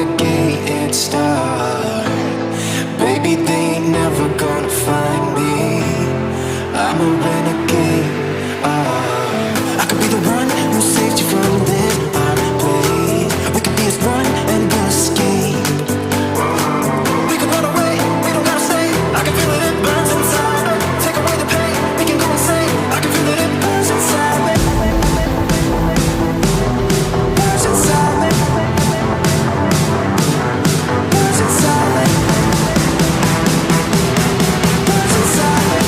renegade star. Baby, they ain't never gonna find me. I'm a renegade. I could be the one who saved you from this place. We could be as one and we'll escape. We could run away, we don't gotta stay. I can feel it, it burns inside. Take away the pain, we can go insane. I can feel it, it burns inside me. Burns inside me. Burns inside me. Burns inside me.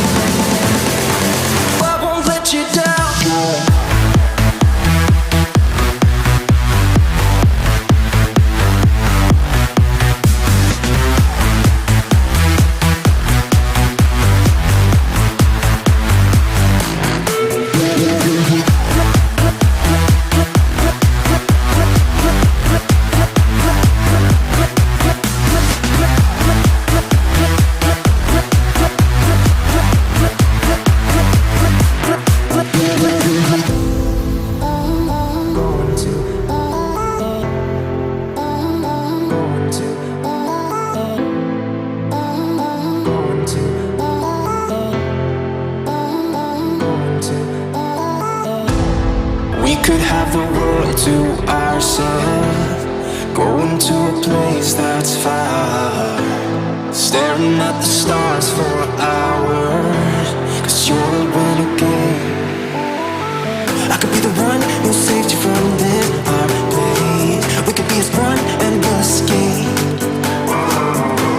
I won't let you down. We could have the world to ourselves, going to a place that's far, staring at the stars for hours, 'cause you're a renegade. I could be the one who saved you from this place. We could be as one and we'll escape.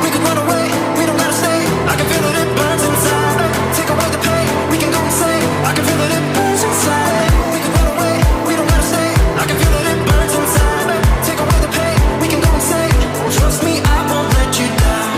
We could run away, we don't gotta stay. I can feel it, it burns inside. Take away the pain, we can go insane. I can feel it, it burns inside. We could run away, we don't gotta stay. I can feel it, it burns inside. Take away the pain, we can go insane. Trust me, I won't let you down.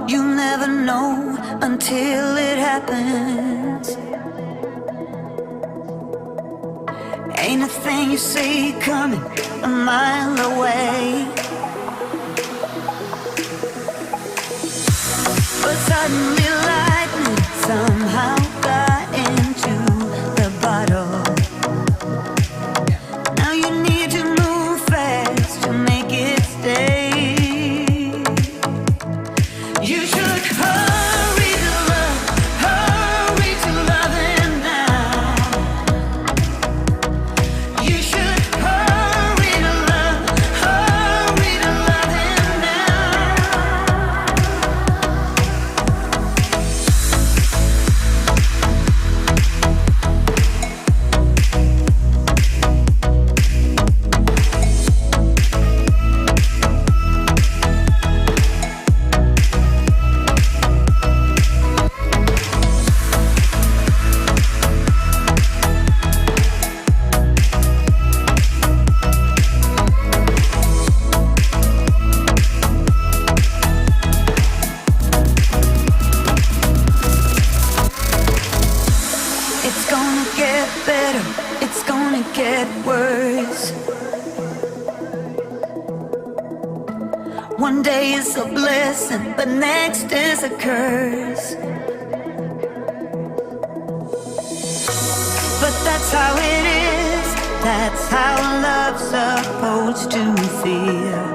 You never know until it happens. Ain't a thing you see coming a mile away. But suddenly lightning somehow got into the bottle. Now you need to move fast to make it stay. You should hurry to love him now. You should hurry to love him now. It's gonna get better, it's gonna get worse. One day is a blessing, the next is a curse. But that's how it is, that's how love's supposed to feel.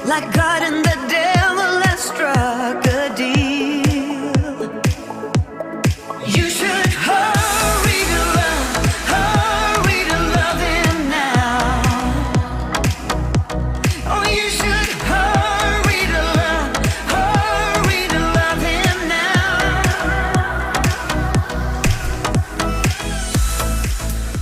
Like God and the devil have struck a deal. You should hurry to love him now. Oh, you should hurry to love him now.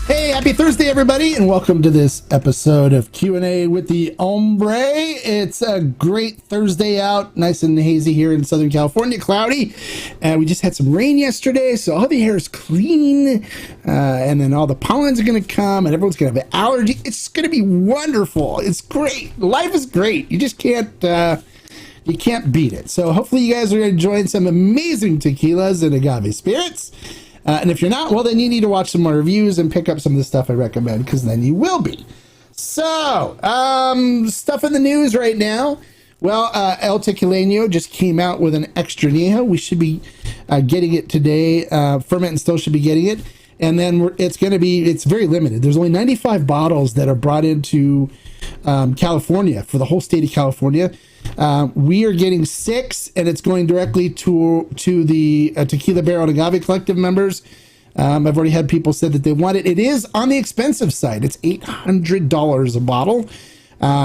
Hey, happy Thursday, everybody, and welcome to this episode of Q&A with the Hombre. It's a great Thursday out, nice and hazy here in Southern California, cloudy. We just had some rain yesterday, so all the air is clean, and then all the pollens are going to come, and everyone's going to have an allergy. It's going to be wonderful. It's great. Life is great. You just can't beat it. So hopefully you guys are enjoying some amazing tequilas and agave spirits. And if you're not, well, then you need to watch some more reviews and pick up some of the stuff I recommend, because then you will be. So, stuff in the news right now. Well, El Tequilano just came out with an extra añejo. We should be getting it today. Ferment and Still should be getting it. And then it's very limited. There's only 95 bottles that are brought into California, for the whole state of California. We are getting 6, and it's going directly to the Tequila Barrel and Agave Collective members. I've already had people say that they want it. It is on the expensive side. It's $800 a bottle,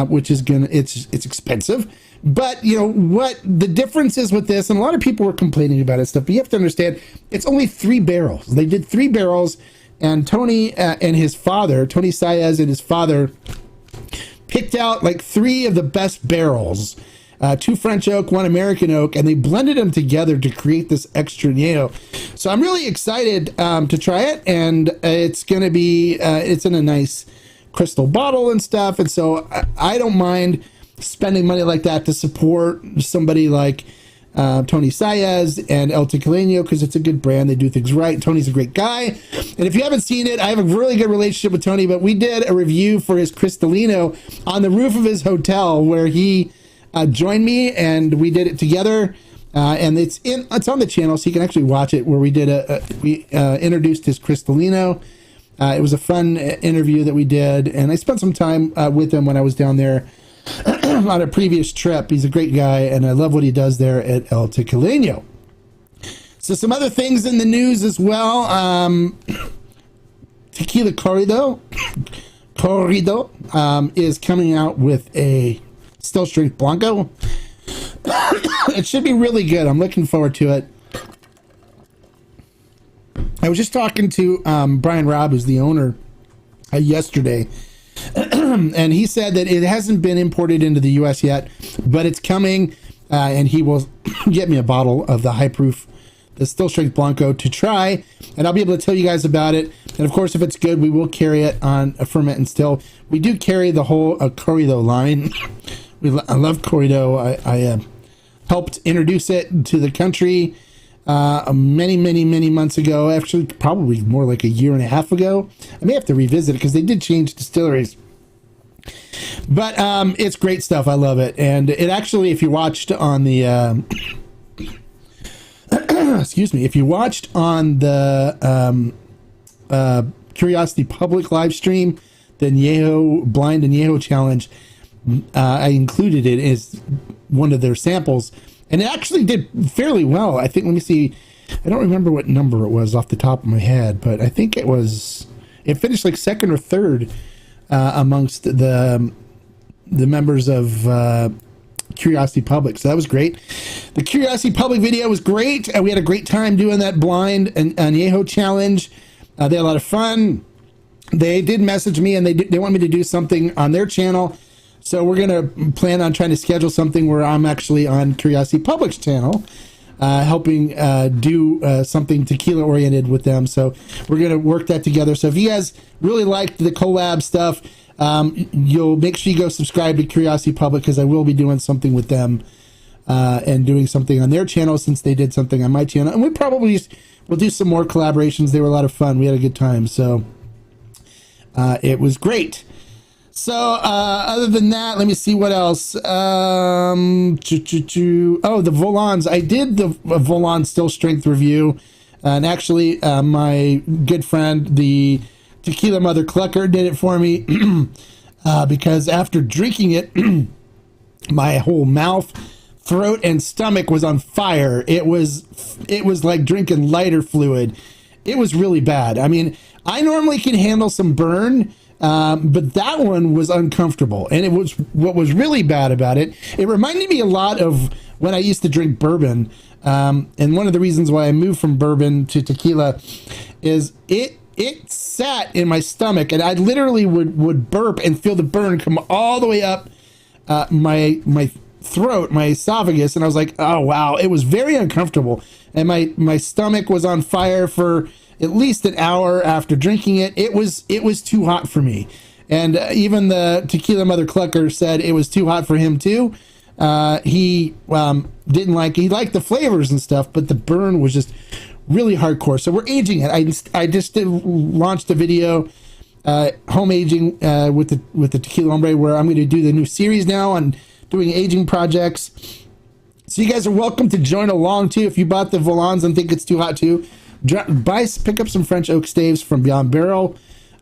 which is it's expensive. But you know what the difference is with this, and a lot of people were complaining about it stuff, but you have to understand it's only 3 barrels. They did 3 barrels, and Tony and his father, Tony Saez and his father, picked out like 3 of the best barrels, 2 French oak, 1 American oak, and they blended them together to create this extra añejo. So I'm really excited to try it, and it's gonna be it's in a nice crystal bottle and stuff, and so I don't mind spending money like that to support somebody like Tony Saez and El Tequilano, because it's a good brand. They do things right. Tony's a great guy. And if you haven't seen it, I have a really good relationship with Tony, but we did a review for his Cristalino on the roof of his hotel, where he joined me, and we did it together. And it's on the channel, so you can actually watch it, where we introduced his Cristalino. It was a fun interview that we did, and I spent some time with him when I was down there on a previous trip. He's a great guy, and I love what he does there at El Tequilano. So some other things in the news as well. Tequila Corrido is coming out with a still strength Blanco. It should be really good. I'm looking forward to it. I was just talking to Brian Robb, who's the owner, yesterday, and he said that it hasn't been imported into the U.S. yet, but it's coming, and he will get me a bottle of the high proof the Still Strength Blanco to try, and I'll be able to tell you guys about it. And of course, if it's good, we will carry it on a Ferment and Still. We do carry the whole Corrido line. I love Corrido. I helped introduce it to the country many months ago. Actually, probably more like a year and a half ago. I may have to revisit it because they did change distilleries. But it's great stuff. I love it. And it actually, if you watched on the excuse me, if you watched on the Curiosity Public live stream, the Añejo Blind Añejo Challenge, I included it as one of their samples, and it actually did fairly well. I think, let me see, I don't remember what number it was off the top of my head, but I think it finished like second or third amongst the members of Curiosity Public. So that was great. The Curiosity Public video was great, and we had a great time doing that blind Añejo challenge. They had a lot of fun. They did message me, and they want me to do something on their channel. So we're going to plan on trying to schedule something where I'm actually on Curiosity Public's channel, helping do something tequila oriented with them. So we're going to work that together. So if you guys really liked the collab stuff, you'll make sure you go subscribe to Curiosity Public, because I will be doing something with them and doing something on their channel since they did something on my channel. And we'll do some more collaborations. They were a lot of fun. We had a good time. So it was great. So other than that, let me see what else. Oh, the Volans. I did the Volan Still Strength review. And actually, my good friend, the Tequila Mother Clucker, did it for me. Because after drinking it, my whole mouth, throat, and stomach was on fire. It was like drinking lighter fluid. It was really bad. I mean, I normally can handle some burn, but that one was uncomfortable. And what was really bad about it, it reminded me a lot of when I used to drink bourbon. And one of the reasons why I moved from bourbon to tequila is it sat in my stomach, and I literally would burp and feel the burn come all the way up my throat, my esophagus, and I was like, oh wow, it was very uncomfortable. And my stomach was on fire for at least an hour after drinking it. It was too hot for me. And even the Tequila Mother Clucker said it was too hot for him too. He didn't like, he liked the flavors and stuff, but the burn was just really hardcore. So we're aging it. I just launched a video, home aging with the Tequila Hombre, where I'm going to do the new series now on doing aging projects. So you guys are welcome to join along too. If you bought the Volans and think it's too hot too, pick up some French oak staves from Beyond Barrel,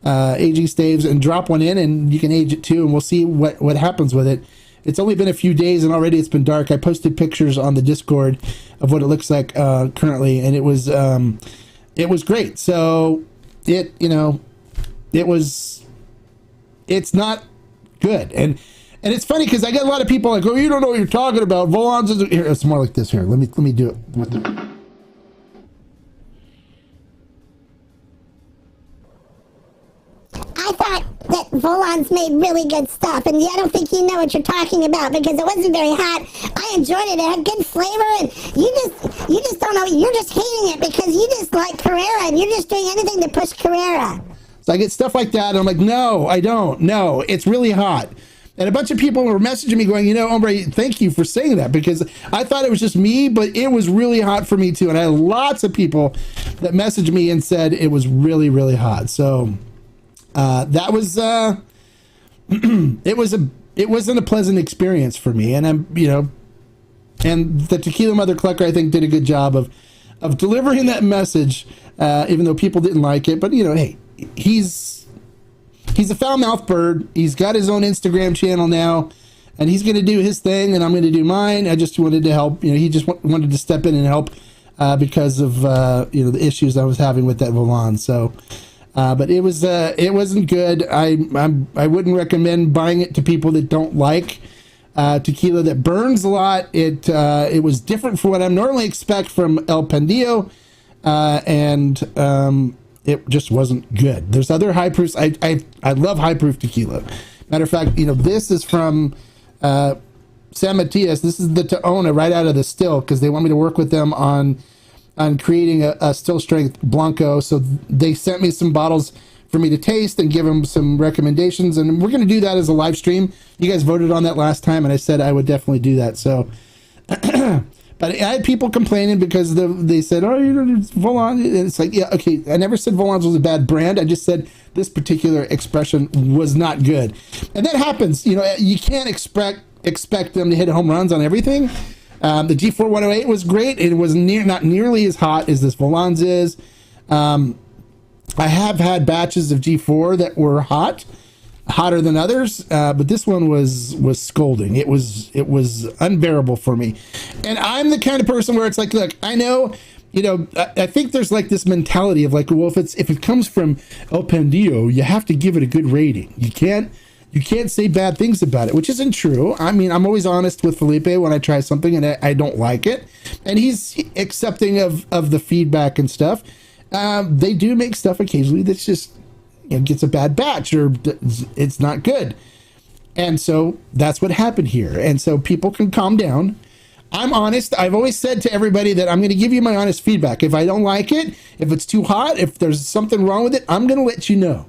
aging staves, and drop one in, and you can age it too, and we'll see what happens with it. It's only been a few days, and already it's been dark. I posted pictures on the Discord of what it looks like currently, and it was great. So it's not good, and it's funny because I get a lot of people like, oh, you don't know what you're talking about. Volans is here. It's more like this here. Let me do it with the. I thought that Volans made really good stuff, and I don't think you know what you're talking about because it wasn't very hot. I enjoyed it. It had good flavor, and you just don't know. You're just hating it because you just like Carrera, and you're just doing anything to push Carrera. So I get stuff like that, and I'm like, no, I don't. No, it's really hot. And a bunch of people were messaging me going, Hombre, thank you for saying that, because I thought it was just me, but it was really hot for me too. And I had lots of people that messaged me and said it was really, really hot. So that was it wasn't a pleasant experience for me. And and the Tequila Mother Clucker, I think, did a good job of delivering that message, even though people didn't like it. But hey, he's a foul-mouthed bird. He's got his own Instagram channel now, and he's going to do his thing, and I'm going to do mine. I just wanted to help. He just wanted to step in and help because of the issues I was having with that Volan. So, but it wasn't good. I wouldn't recommend buying it to people that don't like tequila that burns a lot. It was different from what I normally expect from El Pendillo, and it just wasn't good. There's other high proofs. I love high proof tequila. Matter of fact, this is from San Matias. This is the Taona right out of the still, because they want me to work with them on on creating a still strength Blanco. So they sent me some bottles for me to taste and give them some recommendations. And we're going to do that as a live stream. You guys voted on that last time, and I said I would definitely do that. So, but I had people complaining because they said, oh, it's Volan. And it's like, yeah, okay. I never said Volan's was a bad brand. I just said this particular expression was not good. And that happens. You know, you can't expect them to hit home runs on everything. The G4 108 was great. It was not nearly as hot as this Volan's is. I have had batches of G4 that were hotter than others, but this one was scolding. It was unbearable for me. And I'm the kind of person where it's like, look, I know, you know, I think there's like this mentality of like, well, if it comes from El Pandillo, you have to give it a good rating. You can't say bad things about it, which isn't true. I mean, I'm always honest with Felipe when I try something and I don't like it, and he's accepting of the feedback and stuff. They do make stuff occasionally that's just, you know, gets a bad batch or it's not good. And so that's what happened here. And so people can calm down. I'm honest. I've always said to everybody that I'm going to give you my honest feedback. If I don't like it, if it's too hot, if there's something wrong with it, I'm going to let you know.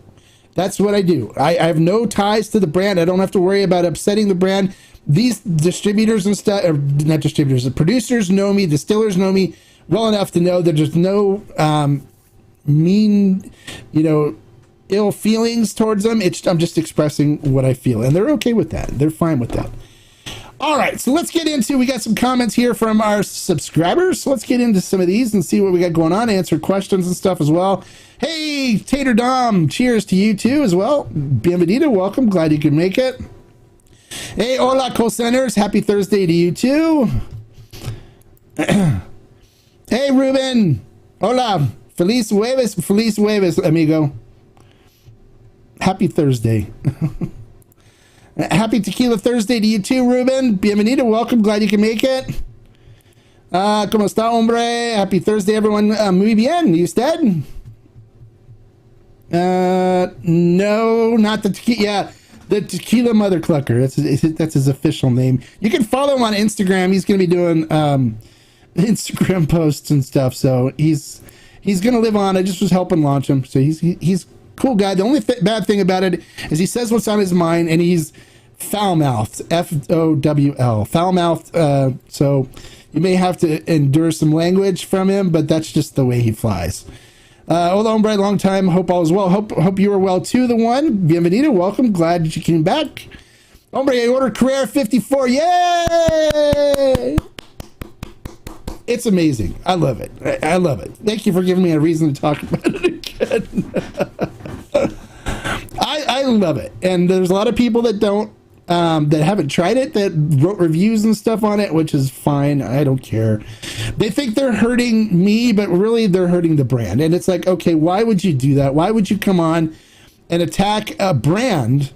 That's what I do. I have no ties to the brand. I don't have to worry about upsetting the brand. These distributors and stuff, or not distributors, the producers know me, distillers know me well enough to know that there's no mean, you know, ill feelings towards them. I'm just expressing what I feel, and they're okay with that. They're fine with that. All right, so let's get into, we got some comments here from our subscribers. So let's get into some of these and see what we got going on, answer questions and stuff as well. Hey, Tater Dom, cheers to you too as well. Bienvenido, welcome, glad you could make it. Hey, hola, co-centers, happy Thursday to you too. Hey, Ruben, hola, feliz jueves, amigo. Happy Thursday. Happy Tequila Thursday to you too, Ruben. Bienvenido, welcome, glad you can make it. ¿Cómo está, hombre? Happy Thursday, everyone. Muy bien, ¿y usted? No, not the tequila. Yeah, the Tequila Mother Clucker. That's his official name. You can follow him on Instagram. He's going to be doing Instagram posts and stuff. So he's going to live on. I just was helping launch him. So he's cool guy. The only bad thing about it is he says what's on his mind, and he's foul-mouthed. Fowl. Foul-mouthed. So you may have to endure some language from him, but that's just the way he flies. Hola, hombre, long time. Hope all is well. Hope you are well too. The one. Bienvenido. Welcome. Glad that you came back. Hombre, I ordered Carrera 54. Yay! It's amazing. I love it. I love it. Thank you for giving me a reason to talk about it again. I love it. And there's a lot of people that don't, that haven't tried it, that wrote reviews and stuff on it, which is fine. I don't care. They think they're hurting me, but really they're hurting the brand. And it's like, okay, why would you do that? Why would you come on and attack a brand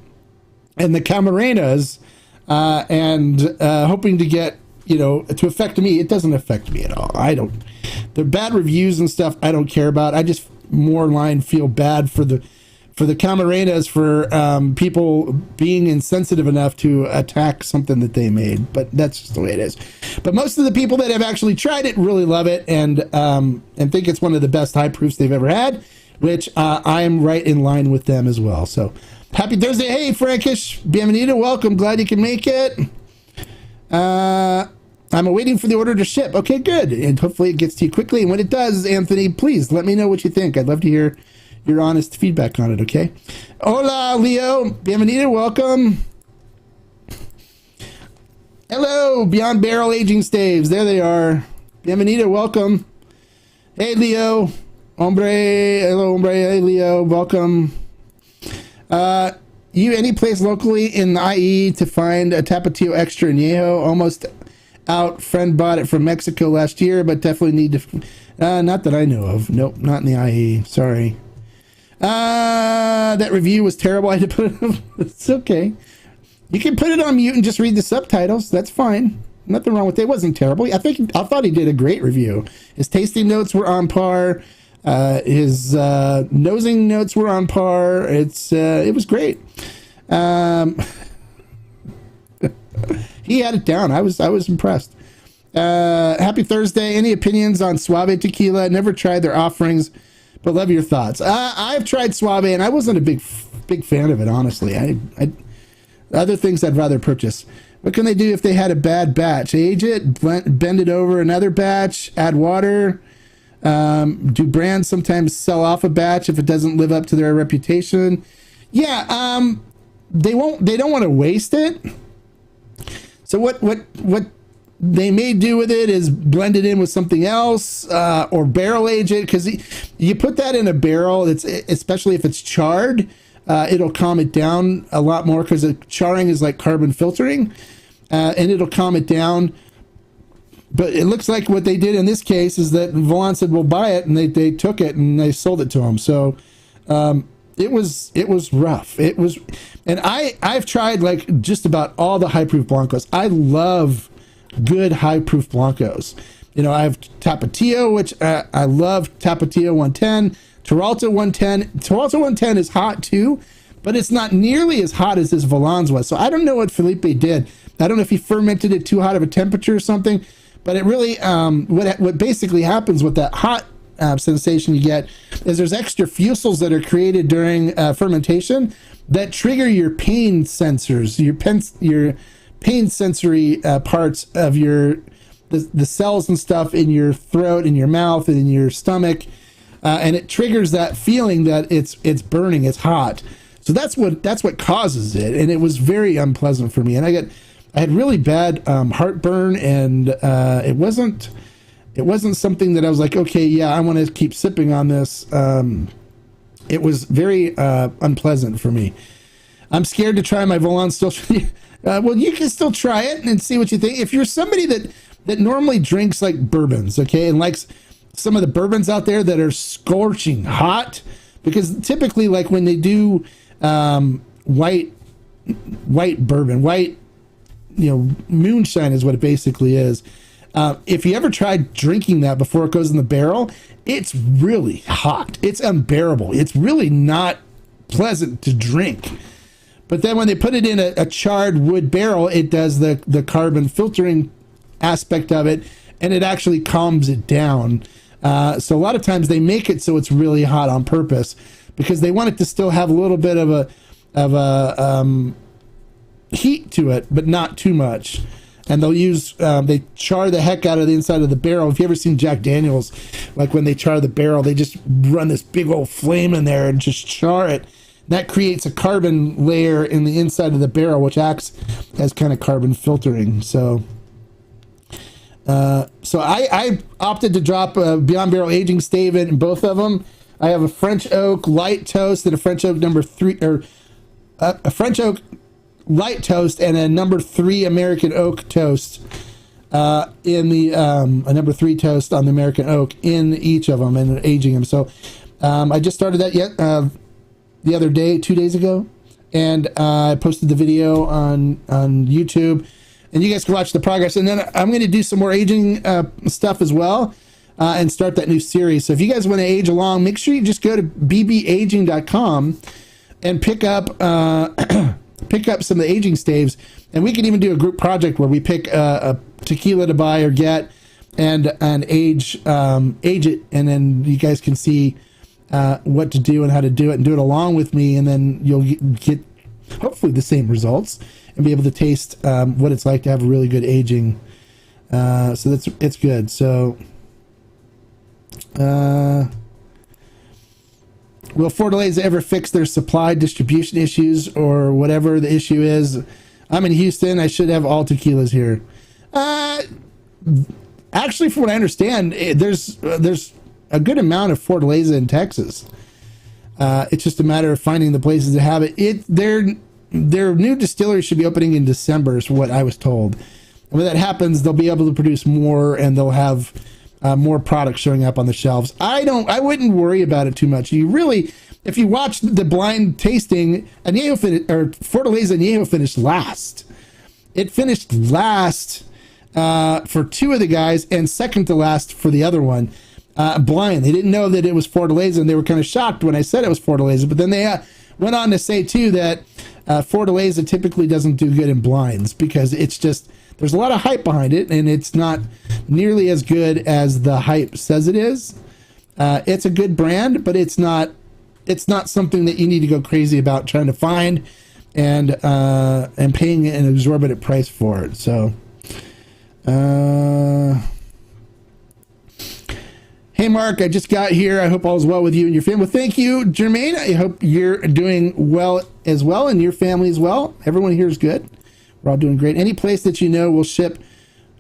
and the Camarenas and hoping to get, you know, to affect me? It doesn't affect me at all. The bad reviews and stuff I don't care about. I just more line feel bad for the Camarenas, for people being insensitive enough to attack something that they made. But that's just the way it is. But most of the people that have actually tried it really love it and think it's one of the best high proofs they've ever had, which I am right in line with them as well. So happy Thursday. Hey, Frankish, bienvenido, welcome, glad you can make it. I'm awaiting for the order to ship. Okay, good. And hopefully it gets to you quickly. And when it does, Anthony, please let me know what you think. I'd love to hear your honest feedback on it, okay? Hola, Leo. Bienvenido. Welcome. Hello, Beyond Barrel Aging Staves. There they are. Bienvenido. Welcome. Hey, Leo. Hombre. Hello, hombre. Hey, Leo. Welcome. You any place locally in the IE to find a Tapatio Extra Añejo? Almost out. Friend bought it from Mexico last year, but definitely need to. Not that I know of. Nope, not in the IE. Sorry. That review was terrible. I had to put it. It's okay. You can put it on mute and just read the subtitles. That's fine. Nothing wrong with it. It wasn't terrible. I thought he did a great review. His tasting notes were on par. His nosing notes were on par. It was great. He had it down. I was impressed. Happy Thursday. Any opinions on Suave Tequila? Never tried their offerings, but love your thoughts. I've tried Suave, and I wasn't a big fan of it, honestly. I other things I'd rather purchase. What can they do if they had a bad batch? Age it, bend it over another batch, add water. Do brands sometimes sell off a batch if it doesn't live up to their reputation? Yeah, they don't want to waste it. So what they may do with it is blend it in with something else, or barrel age it, because you put that in a barrel, especially if it's charred, it'll calm it down a lot more, because charring is like carbon filtering, and it'll calm it down. But it looks like what they did in this case is that Volan said, we'll buy it, and they took it and they sold it to them. So it was rough. And I've tried like just about all the high proof blancos. I love good high proof blancos. You know, I have Tapatio, which I love. Tapatio 110, Peralta 110. Peralta 110 is hot too, but it's not nearly as hot as this Volan's was. So I don't know what Felipe did. I don't know if he fermented it too hot of a temperature or something, but it really, what basically happens with that hot sensation you get is there's extra fusels that are created during fermentation that trigger your pain sensors, your pain sensory parts of the cells and stuff in your throat, in your mouth, and in your stomach, and it triggers that feeling that it's burning, it's hot. So that's what causes it, and it was very unpleasant for me. And I had really bad heartburn, and it wasn't something that I was like, okay, yeah, I want to keep sipping on this. It was very unpleasant for me. I'm scared to try my Volan still. Well, you can still try it and see what you think. If you're somebody that normally drinks like bourbons, okay, and likes some of the bourbons out there that are scorching hot, because typically, like when they do white bourbon, moonshine is what it basically is. If you ever tried drinking that before it goes in the barrel, it's really hot. It's unbearable. It's really not pleasant to drink. But then when they put it in a charred wood barrel, it does the carbon filtering aspect of it, and it actually calms it down. So a lot of times they make it so it's really hot on purpose, because they want it to still have a little bit of a heat to it, but not too much. And they'll use, they char the heck out of the inside of the barrel. If you ever seen Jack Daniels, like when they char the barrel, they just run this big old flame in there and just char it. That creates a carbon layer in the inside of the barrel, which acts as kind of carbon filtering. So I opted to drop a Beyond Barrel Aging stave in both of them. I have a French Oak Light Toast and a French Oak number 3, or a French Oak Light Toast and a number 3 American Oak Toast in the a number 3 toast on the American Oak in each of them, and aging them. So I just started that the other day, 2 days ago, and I posted the video on YouTube, and you guys can watch the progress. And then I'm going to do some more aging stuff as well, and start that new series. So if you guys want to age along, make sure you just go to bbaging.com and pick up some of the aging staves, and we can even do a group project where we pick a tequila to buy or get and age it, and then you guys can see what to do and how to do it, and do it along with me, and then you'll get hopefully the same results and be able to taste what it's like to have a really good aging. So it's good. So will Fortaleza ever fix their supply distribution issues or whatever the issue is? I'm in Houston. I should have all tequilas here. Actually, from what I understand, there's a good amount of Fortaleza in Texas. It's just a matter of finding the places to have it. Their new distillery should be opening in December, is what I was told. And when that happens, they'll be able to produce more, and they'll have more products showing up on the shelves. I wouldn't worry about it too much. You really, if you watch the blind tasting, Fortaleza Añejo finished last. It finished last for 2 of the guys, and second to last for the other one. Blind. They didn't know that it was Fortaleza, and they were kind of shocked when I said it was Fortaleza. But then they went on to say too that Fortaleza typically doesn't do good in blinds because it's just, there's a lot of hype behind it, and it's not nearly as good as the hype says it is. It's a good brand, but it's not something that you need to go crazy about trying to find and paying an exorbitant price for it. So, hey Mark, I just got here. I hope all is well with you and your family. Well, thank you, Jermaine. I hope you're doing well as well, and your family as well. Everyone here is good. We're all doing great. Any place that you know will ship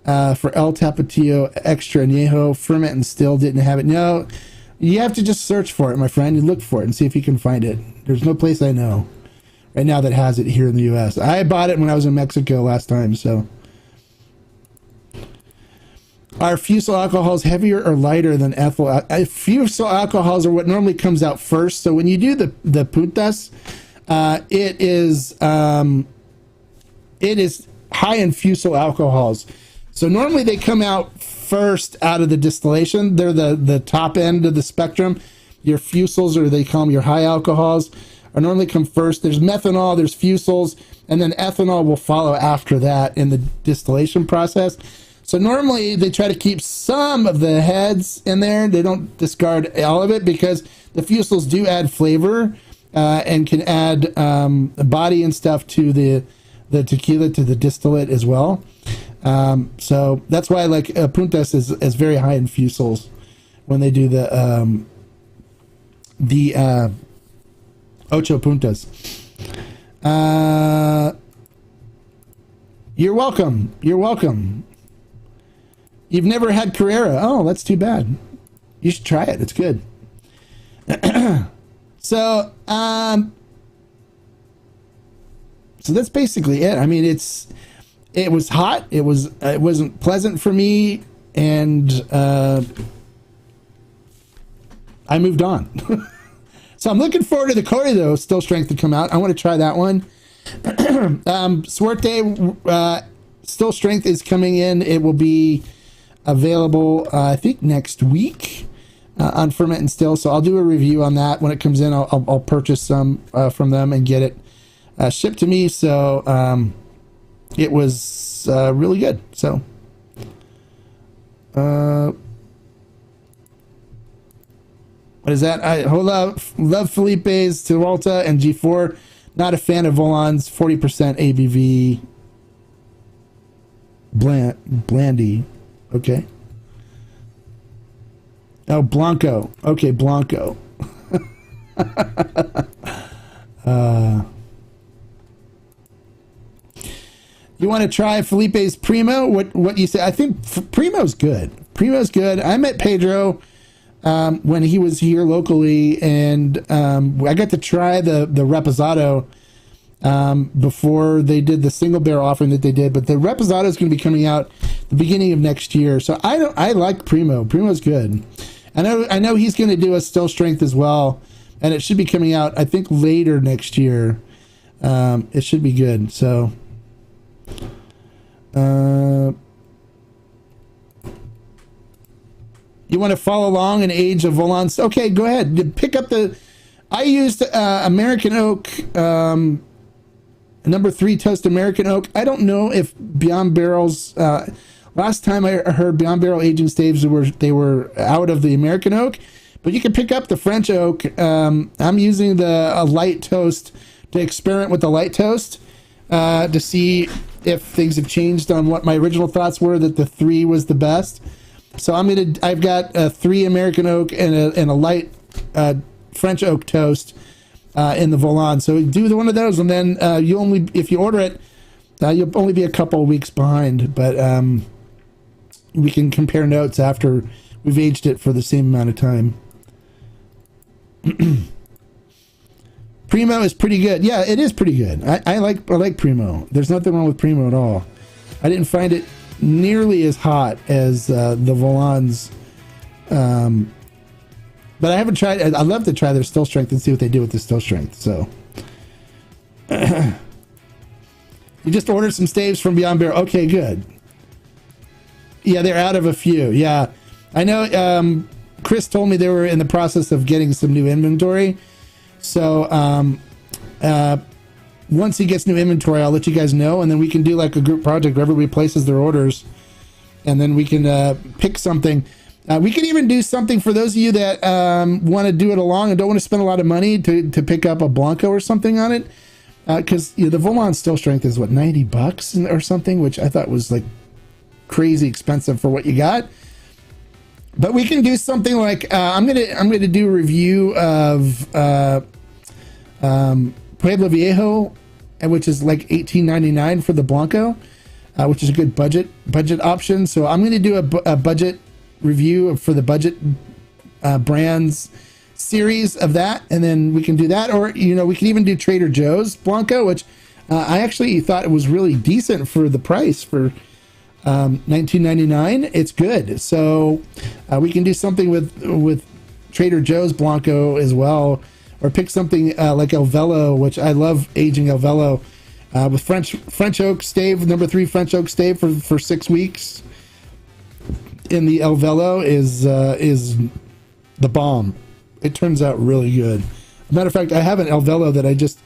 for El Tapatio Extra Añejo, ferment and still didn't have it. No, you have to just search for it, my friend. You look for it and see if you can find it. There's no place I know right now that has it here in the U.S. I bought it when I was in Mexico last time, so. Are fusel alcohols heavier or lighter than ethyl? Fusel alcohols are what normally comes out first. So when you do the puntas, it is high in fusel alcohols. So normally they come out first out of the distillation. They're the top end of the spectrum. Your fusels, or they call them your high alcohols, are normally come first. There's methanol, there's fusels, and then ethanol will follow after that in the distillation process. So normally they try to keep some of the heads in there. They don't discard all of it because the fusels do add flavor and can add body and stuff to the tequila, to the distillate as well. So that's why like Puntas is very high in fusels when they do the Ocho Puntas. You're welcome. You're welcome. You've never had Carrera. Oh, that's too bad. You should try it. It's good. So that's basically it. I mean, it was hot. It wasn't pleasant for me, and I moved on. So I'm looking forward to the Corrido Still Strength to come out. I want to try that one. Suerte Still Strength is coming in. It will be available, I think, next week on Ferment and Still. So I'll do a review on that when it comes in. I'll purchase some from them and get it shipped to me. So it was really good. So what is that? I love Felipe's Tirolta and G4. Not a fan of Volan's 40% ABV Blandy. Okay. Oh, Blanco. Okay, Blanco. You want to try Felipe's Primo? What you say? I think Primo's good. Primo's good. I met Pedro when he was here locally, and I got to try the Reposado before they did the single barrel offering that they did, but the Reposado is going to be coming out the beginning of next year. So I like Primo. Primo's good. I know he's going to do a Still Strength as well, and it should be coming out, I think, later next year. It should be good. So you want to follow along and age of Volan? Okay, go ahead. Pick up I used American Oak, number 3 Toast American Oak. I don't know if Beyond Barrel's, last time I heard Beyond Barrel aging staves, they were out of the American Oak, but you can pick up the French Oak. I'm using a light toast to experiment with the light toast to see if things have changed on what my original thoughts were, that the 3 was the best. So I've got a 3 American Oak and a light French Oak toast in the Volan. So do one of those, and then if you order it, you'll only be a couple of weeks behind. But we can compare notes after we've aged it for the same amount of time. Primo is pretty good. Yeah, it is pretty good. I like Primo. There's nothing wrong with Primo at all. I didn't find it nearly as hot as the Volans. But I haven't tried. I'd love to try their Still Strength and see what they do with the Still Strength. So you just ordered some staves from Beyond Barrel. Okay, good. Yeah, they're out of a few. Yeah, I know. Chris told me they were in the process of getting some new inventory. So once he gets new inventory, I'll let you guys know, and then we can do like a group project where everybody places their orders, and then we can pick something. We can even do something for those of you that want to do it along and don't want to spend a lot of money to pick up a Blanco or something on it. Because the Volan still strength is what, $90 or something, which I thought was like crazy expensive for what you got. But we can do something like I'm gonna do a review of Pueblo Viejo, which is like $18.99 for the Blanco, which is a good budget option. So I'm gonna do a budget review for the budget brands series of that, and then we can do that, or we can even do Trader Joe's Blanco, which I actually thought it was really decent for the price for $19.99. It's good. So we can do something with Trader Joe's Blanco as well, or pick something like El Velo, which I love aging El Velo with French oak stave, number 3 French oak stave for 6 weeks. And the El Velo is the bomb. It turns out really good. Matter of fact, I have an El Velo that I just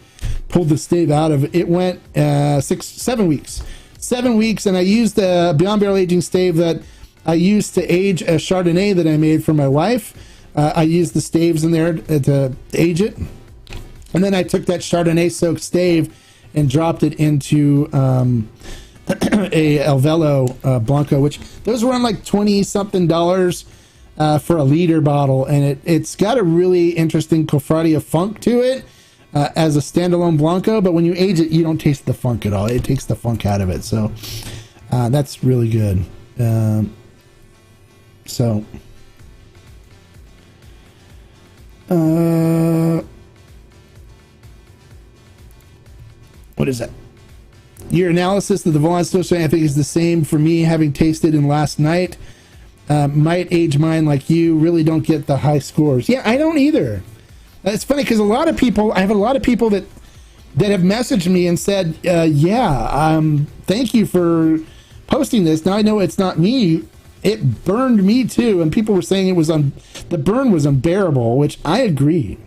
pulled the stave out of. It went 7 weeks. 7 weeks, and I used the Beyond Barrel Aging stave that I used to age a Chardonnay that I made for my wife. I used the staves in there to age it. And then I took that Chardonnay soaked stave and dropped it into a El Velo Blanco, which those were on like $20-something for a liter bottle, and it's got a really interesting Cofradia funk to it as a standalone Blanco, but when you age it, you don't taste the funk at all. It takes the funk out of it, so that's really good. What is that? Your analysis of the Volan still saying I think is the same for me, having tasted in last night. Might age mine like you. Really don't get the high scores. Yeah, I don't either. It's funny because I have a lot of people that have messaged me and said, thank you for posting this. Now I know it's not me. It burned me too, and people were saying the burn was unbearable, which I agree.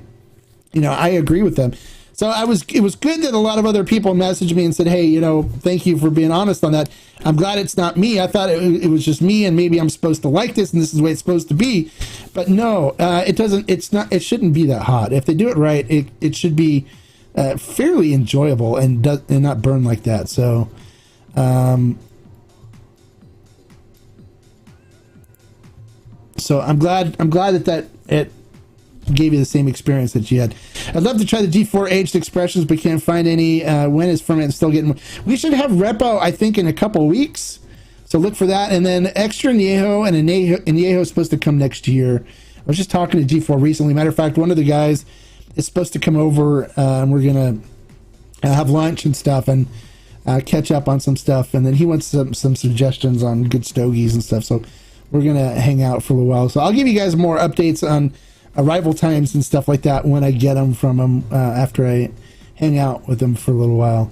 I agree with them. So it was good that a lot of other people messaged me and said, hey, thank you for being honest on that. I'm glad it's not me. I thought it was just me, and maybe I'm supposed to like this, and this is the way it's supposed to be. But no, it doesn't. It's not. It shouldn't be that hot. If they do it right, it should be fairly enjoyable and not burn like that. So, I'm glad that it gave you the same experience that you had. I'd love to try the G4 aged expressions, but can't find any. When is ferment still getting? We should have repo, I think, in a couple weeks. So look for that. And then extra Añejo and Añejo is supposed to come next year. I was just talking to G4 recently. Matter of fact, one of the guys is supposed to come over, and we're gonna have lunch and stuff and catch up on some stuff. And then he wants some suggestions on good stogies and stuff. So we're gonna hang out for a little while. So I'll give you guys more updates on arrival times and stuff like that when I get them from them after I hang out with them for a little while.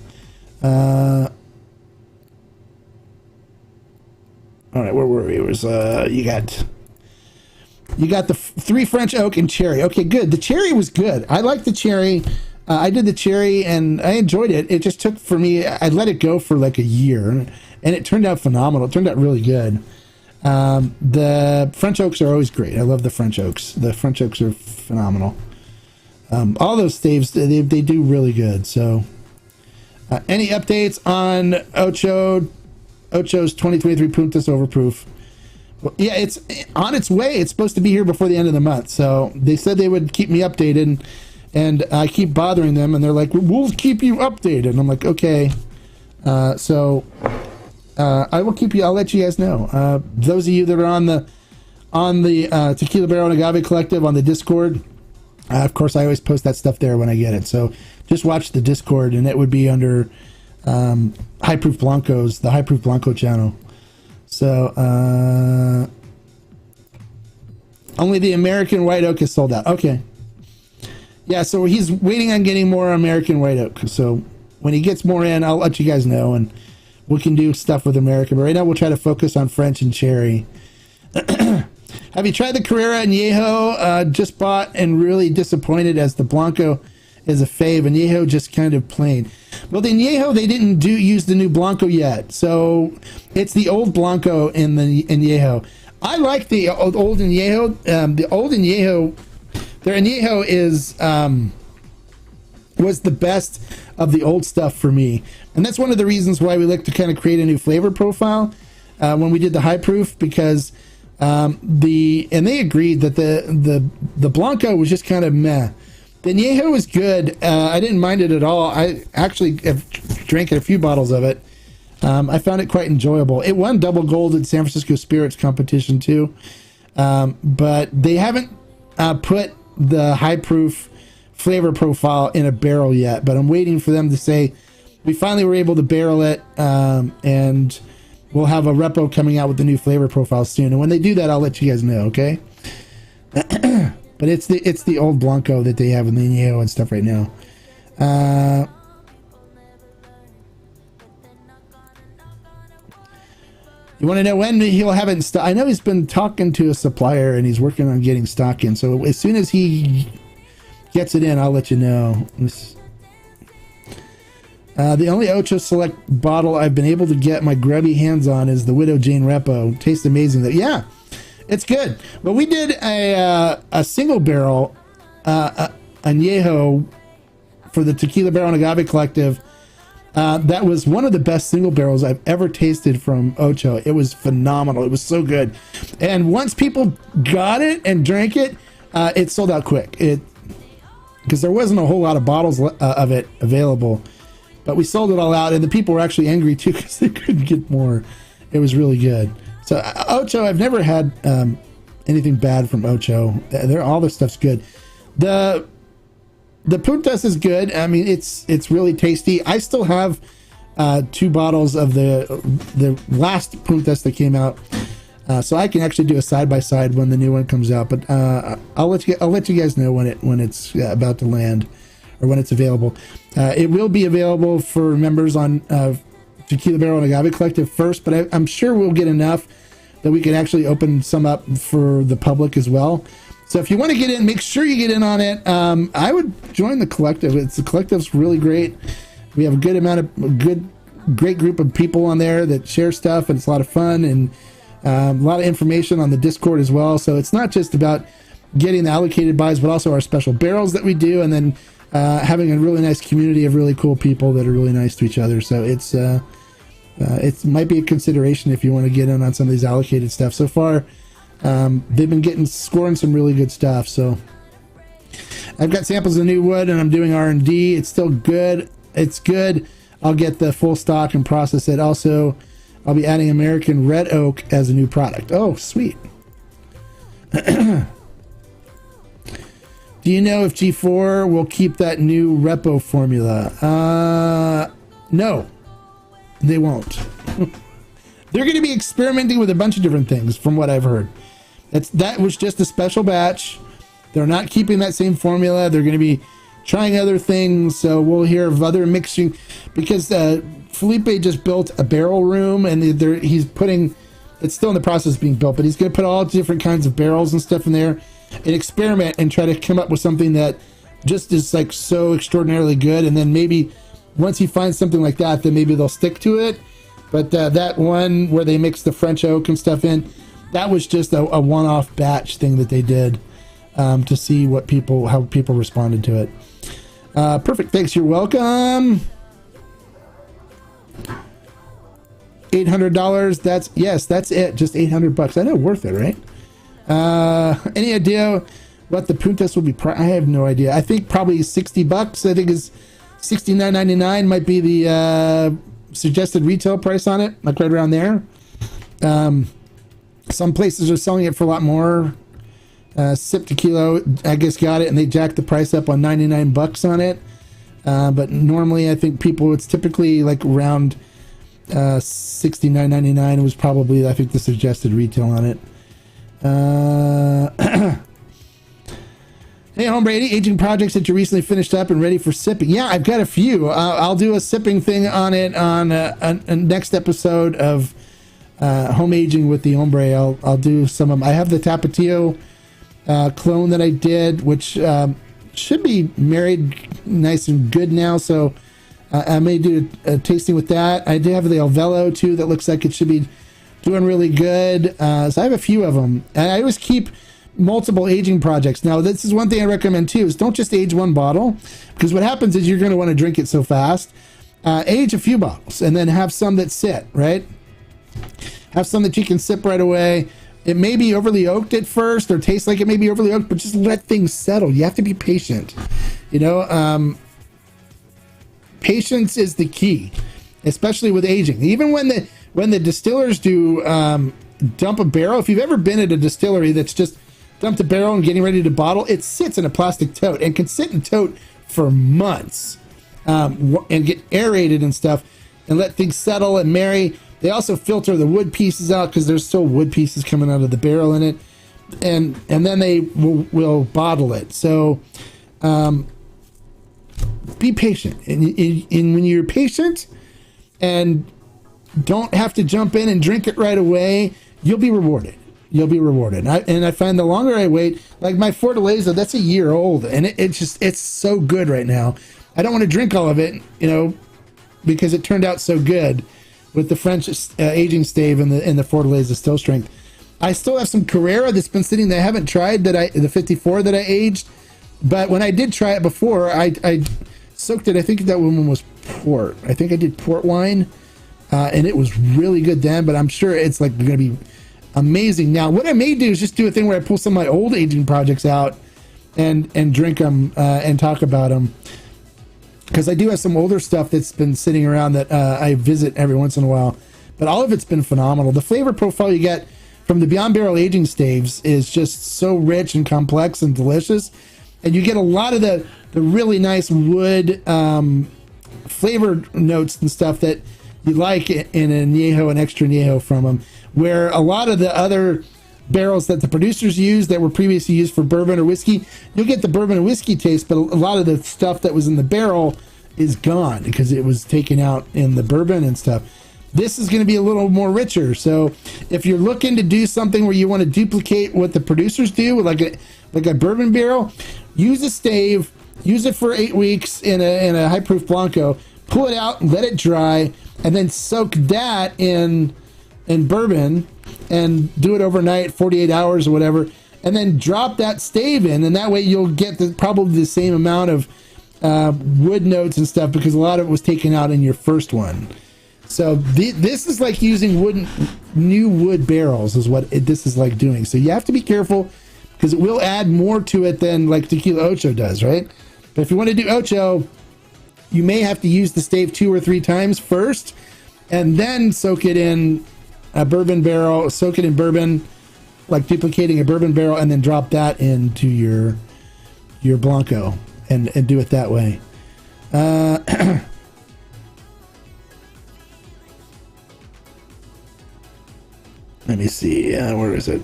All right, where were we? It was you got the 3 French oak and cherry. Okay, good. The cherry was good. I like the cherry. I did the cherry and I enjoyed it. It just took for me. I let it go for like a year, and it turned out phenomenal. It turned out really good. The French oaks are always great. I love the French oaks. The French oaks are phenomenal. All those staves, they do really good. So, any updates on Ocho's 2023 Puntas Overproof? Well, yeah, it's on its way. It's supposed to be here before the end of the month. So they said they would keep me updated, and I keep bothering them, and they're like, "We'll keep you updated." And I'm like, "Okay." I will keep you. I'll let you guys know. Those of you that are on the Tequila Barrel and Agave Collective on the Discord, of course, I always post that stuff there when I get it. So just watch the Discord, and it would be under High Proof Blancos, the High Proof Blanco channel. So only the American White Oak is sold out. Okay. Yeah, so he's waiting on getting more American White Oak. So when he gets more in, I'll let you guys know, and we can do stuff with American. But right now, we'll try to focus on French and cherry. Have you tried the Carrera Añejo? Just bought and really disappointed as the Blanco is a fave. Añejo just kind of plain. Well, the Añejo, they didn't use the new Blanco yet, so it's the old Blanco in the Añejo. I like the old Añejo. The old Añejo, their Añejo was the best of the old stuff for me, and that's one of the reasons why we like to kind of create a new flavor profile when we did the high proof, because and they agreed that the Blanco was just kind of meh. The Añejo was good. I didn't mind it at all. I actually have drank a few bottles of it. I found it quite enjoyable. It won double gold at San Francisco Spirits competition too, but they haven't put the high proof flavor profile in a barrel yet. But I'm waiting for them to say we finally were able to barrel it, and we'll have a repo coming out with the new flavor profile soon. And when they do that, I'll let you guys know. Okay. But it's the old Blanco that they have in the Añejo and stuff right now. You want to know when he'll have it in stock? I know he's been talking to a supplier and he's working on getting stock in. So as soon as he gets it in, I'll let you know. The only Ocho Select bottle I've been able to get my grubby hands on is the Widow Jane Repo. Tastes amazing though. Yeah. It's good. But we did a single barrel Añejo for the Tequila Barrel and Agave Collective. That was one of the best single barrels I've ever tasted from Ocho. It was phenomenal. It was so good. And once people got it and drank it, it sold out quick. Because there wasn't a whole lot of bottles of it available. But we sold it all out, and the people were actually angry too because they couldn't get more. It was really good. So Ocho, I've never had anything bad from Ocho. All their stuff's good. The Puntas is good. I mean, it's really tasty. I still have 2 bottles of the last Puntas that came out, so I can actually do a side by side when the new one comes out. But I'll let you guys know when it's about to land or when it's available. It will be available for members on Tequila Barrel and Agave Collective first, but I'm sure we'll get enough that we can actually open some up for the public as well. So if you want to get in, make sure you get in on it. I would join the collective. The collective's really great. We have a great group of people on there that share stuff, and it's a lot of fun, and a lot of information on the Discord as well. So it's not just about getting the allocated buys, but also our special barrels that we do, and then having a really nice community of really cool people that are really nice to each other. So it might be a consideration if you want to get in on some of these allocated stuff. So far, they've been scoring some really good stuff. So I've got samples of new wood, and I'm doing R&D. It's still good. It's good. I'll get the full stock and process it. Also, I'll be adding American Red Oak as a new product. Oh, sweet. Do you know if G4 will keep that new repo formula? No, they won't. They're going to be experimenting with a bunch of different things from what I've heard. That was just a special batch. They're not keeping that same formula. They're going to be trying other things. So we'll hear of other mixing, because Felipe just built a barrel room, and he's putting, it's still in the process of being built, but he's going to put all different kinds of barrels and stuff in there and experiment and try to come up with something that just is like so extraordinarily good. And then maybe once he finds something like that, then maybe they'll stick to it. But that one where they mix the French oak and stuff in, that was just a one-off batch thing that they did to see how people responded to it. Perfect. Thanks. You're welcome. $800. That's it. Just $800. I know, worth it, right? Any idea what the Puntas will be? I have no idea. I think probably $60. I think is $69.99 might be the suggested retail price on it, like right around there. Some places are selling it for a lot more. Sip Tequila, I guess, got it, and they jacked the price up on $99 on it. But normally, I think it's typically like around $69.99. It was probably, I think, the suggested retail on it. Hey, Hombre, any aging projects that you recently finished up and ready for sipping? Yeah, I've got a few. I'll do a sipping thing on it on a next episode of home aging with the Hombre. I'll do some of them. I have the Tapatio clone that I did, which should be married nice and good now. So I may do a tasting with that. I do have the Alvelo too that looks like it should be doing really good. So I have a few of them, and I always keep multiple aging projects. Now, this is one thing I recommend too, is don't just age one bottle, because what happens is you're going to want to drink it so fast. Age a few bottles and then have some that sit, right? Have some that you can sip right away. It may be overly oaked at first or taste like it may be overly oaked, but just let things settle. You have to be patient. Patience is the key, especially with aging. Even when the distillers do dump a barrel, if you've ever been at a distillery that's just dumped a barrel and getting ready to bottle, it sits in a plastic tote and can sit in a tote for months and get aerated and stuff and let things settle and marry. They also filter the wood pieces out because there's still wood pieces coming out of the barrel in it, and then they will bottle it. So be patient, and when you're patient and don't have to jump in and drink it right away, you'll be rewarded. And I find the longer I wait, like my Fortaleza, that's a year old, and it's so good right now. I don't want to drink all of it, because it turned out so good with the French aging stave and the Fortaleza still strength. I still have some Carrera that's been sitting that I haven't tried, the 54 that I aged, but when I did try it before, I soaked it. I think that one was port. I think I did port wine, and it was really good then, but I'm sure it's like going to be amazing. Now, what I may do is just do a thing where I pull some of my old aging projects out and drink them and talk about them. Because I do have some older stuff that's been sitting around that I visit every once in a while. But all of it's been phenomenal. The flavor profile you get from the Beyond Barrel aging staves is just so rich and complex and delicious. And you get a lot of the really nice wood flavor notes and stuff that you like in a Añejo and extra Añejo from them. Where a lot of the other barrels that the producers use that were previously used for bourbon or whiskey, you'll get the bourbon and whiskey taste, but a lot of the stuff that was in the barrel is gone because it was taken out in the bourbon and stuff. This is going to be a little more richer. So if you're looking to do something where you want to duplicate what the producers do, like a bourbon barrel, use a stave, use it for 8 weeks in a high proof Blanco, pull it out, let it dry, and then soak that in bourbon and do it overnight, 48 hours or whatever, and then drop that stave in, and that way you'll get probably the same amount of wood notes and stuff, because a lot of it was taken out in your first one. So this is like using new wood barrels is what this is like doing. So you have to be careful, because it will add more to it than like Tequila Ocho does, right? But if you want to do Ocho, you may have to use the stave 2 or 3 times first, and then soak it in a bourbon barrel, soak it in bourbon, like duplicating a bourbon barrel, and then drop that into your Blanco and do it that way. Let me see. Where is it?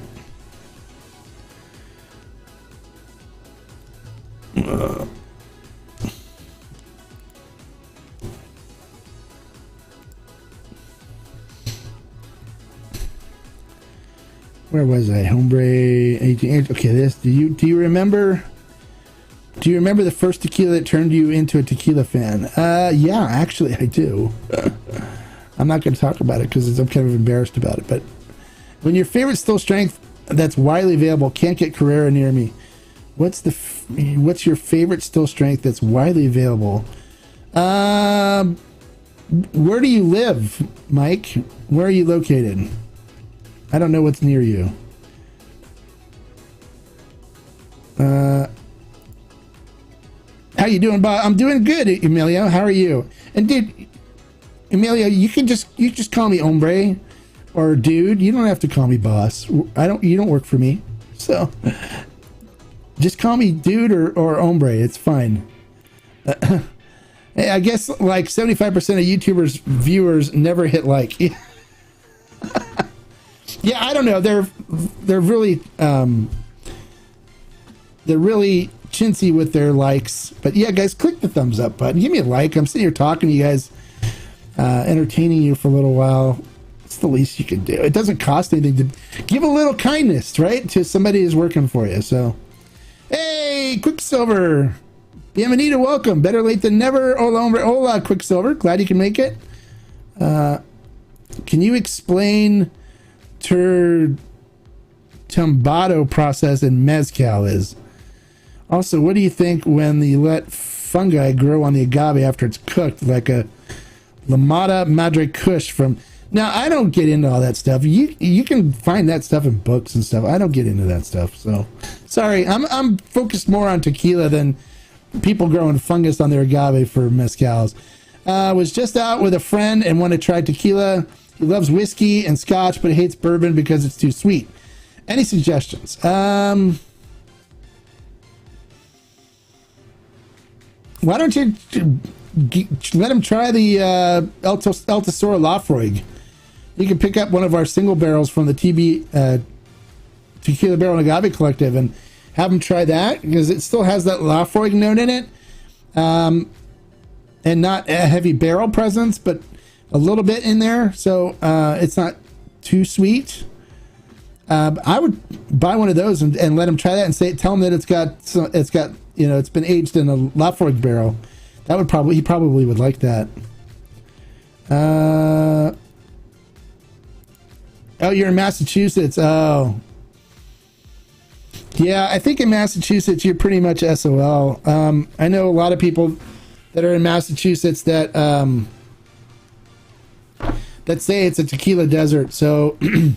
Where was I? Hombre 18. Okay, this. Do you remember? Do you remember the first tequila that turned you into a tequila fan? Yeah, actually, I do. I'm not going to talk about it because I'm kind of embarrassed about it. But when your favorite still strength that's widely available can't get Carrera near me, what's your favorite still strength that's widely available? Where do you live, Mike? Where are you located? I don't know what's near you. How you doing, Bob? I'm doing good, Emilio. How are you? And dude, Emilio, you just call me hombre or dude. You don't have to call me boss. You don't work for me. So just call me dude or hombre. It's fine. I guess like 75% of YouTubers viewers never hit like. Yeah, I don't know. They're really chintzy with their likes. But yeah, guys, click the thumbs up button. Give me a like. I'm sitting here talking to you guys, entertaining you for a little while. It's the least you can do. It doesn't cost anything to give a little kindness, right, to somebody who's working for you. So, hey, Hey, Quicksilver. Bienvenido, welcome. Better late than never. Hola, hombre. Hola, Quicksilver. Glad you can make it. Can you explain tumbado process in mezcal is? Also, what do you think when you let fungi grow on the agave after it's cooked, like a Lamada Madre Kush from... Now, I don't get into all that stuff. You can find that stuff in books and stuff. I don't get into that stuff, so... Sorry, I'm focused more on tequila than people growing fungus on their agave for mezcals. Was just out with a friend and wanted to try tequila. He loves whiskey and scotch, but hates bourbon because it's too sweet. Any suggestions? Why don't you let him try the El Tesoro Lafroig? You can pick up one of our single barrels from the Tequila Barrel and Agave Collective and have him try that, because it still has that Lafroig note in it, and not a heavy barrel presence, but a little bit in there, so it's not too sweet. I would buy one of those and let him try that and tell him that it's got it's been aged in a Lafroig barrel. He probably would like that. Oh, you're in Massachusetts. Oh, yeah. I think in Massachusetts you're pretty much SOL. I know a lot of people that are in Massachusetts that say it's a tequila desert. So you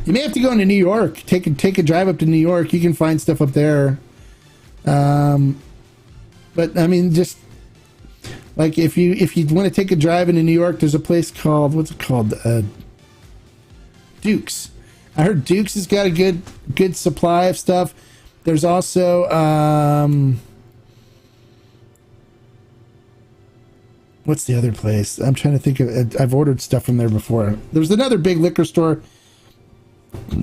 may have to go into New York. Take a drive up to New York. You can find stuff up there. But I mean, just like if you want to take a drive into New York, there's a place called, what's it called? Duke's. I heard Duke's has got a good supply of stuff. There's also what's the other place? I'm trying to think of. I've ordered stuff from there before. There's another big liquor store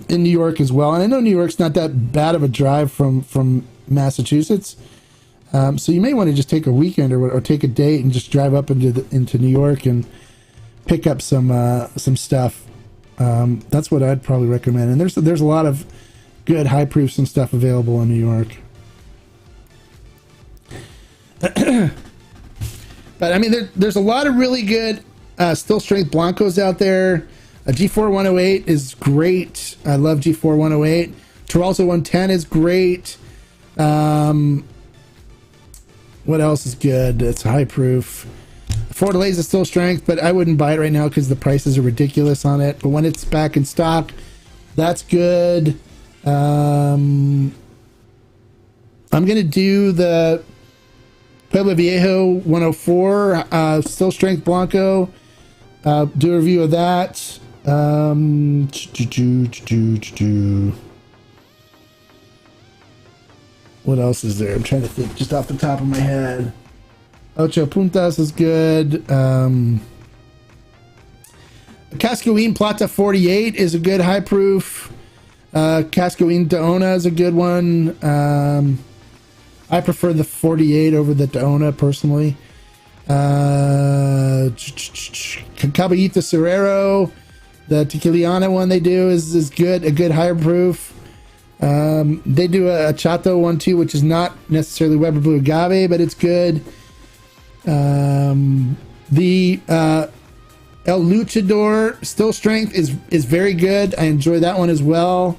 in New York as well, and I know New York's not that bad of a drive from Massachusetts. So you may want to just take a weekend or take a date and just drive up into New York and pick up some stuff. That's what I'd probably recommend. And there's a lot of good high proofs and stuff available in New York. But I mean, there's a lot of really good still strength blancos out there. A G4 108 is great. I love G4 108. Terralzo 110 is great. What else is good? It's high proof. Fortaleza is still strength, but I wouldn't buy it right now because the prices are ridiculous on it. But when it's back in stock, that's good. I'm going to do the Pueblo Viejo 104 still strength Blanco. Do a review of that. What else is there? I'm trying to think just off the top of my head. Ocho Puntas is good. Cascoin Plata 48 is a good high proof. Cascoin Daona is a good one. I prefer the 48 over the Daona personally. Caballito Cerrero, the Tequiliana one they do is good, a good higher proof. They do a Chato one too, which is not necessarily Weber Blue Agave, but it's good. The El Luchador still strength is very good. I enjoy that one as well.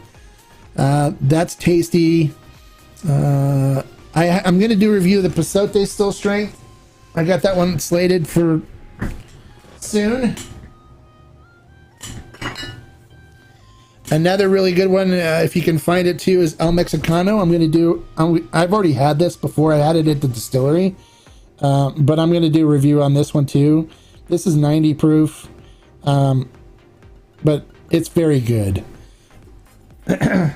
That's tasty. I'm going to do a review of the Pasote still strength. I got that one slated for soon. Another really good one, if you can find it too, is El Mexicano. I've already had this before. I had it at the distillery. But I'm going to do a review on this one too. This is 90 proof. But it's very good. And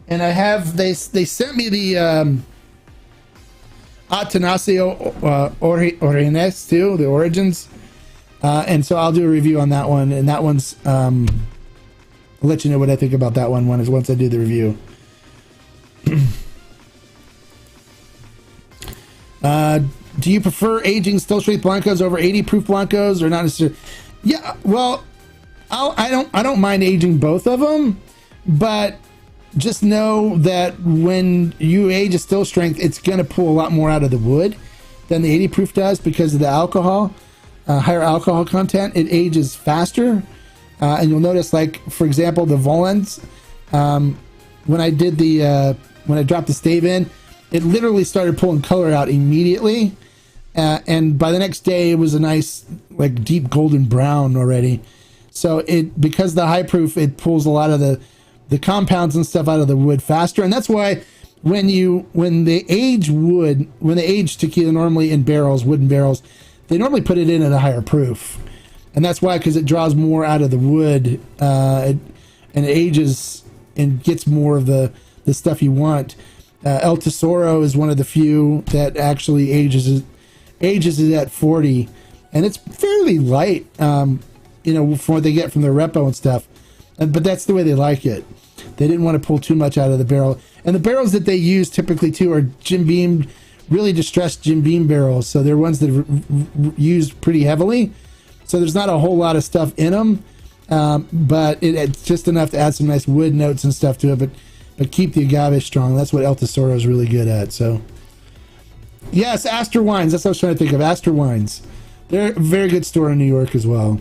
I have, they sent me the Atanasio Orines too, the Origins. And so I'll do a review on that one. And that one's, I'll let you know what I think about that one once I do the review. Do you prefer aging still strength blancos over 80 proof blancos, or not necessarily? Yeah, well, I don't mind aging both of them, but just know that when you age a still strength, it's going to pull a lot more out of the wood than the 80 proof does because of the alcohol, higher alcohol content. It ages faster. And you'll notice, like, for example, the Volans, when I did when I dropped the stave in, it literally started pulling color out immediately. And by the next day, it was a nice, like, deep golden brown already. So because the high proof, it pulls a lot of the compounds and stuff out of the wood faster. And that's why when they age tequila normally in barrels, wooden barrels, they normally put it in at a higher proof. And that's why, because it draws more out of the wood, and it ages and gets more of the stuff you want. El Tesoro is one of the few that actually ages it at 40, and it's fairly light, from what they get from their repo and stuff. But that's the way they like it. They didn't want to pull too much out of the barrel. And the barrels that they use typically too are Jim Beam, really distressed Jim Beam barrels. So they're ones that are used pretty heavily. So there's not a whole lot of stuff in them, but it's just enough to add some nice wood notes and stuff to it. But keep the agave strong. That's what El Tesoro is really good at. So yes, Astor Wines. That's what I was trying to think of. Astor Wines. They're a very good store in New York as well.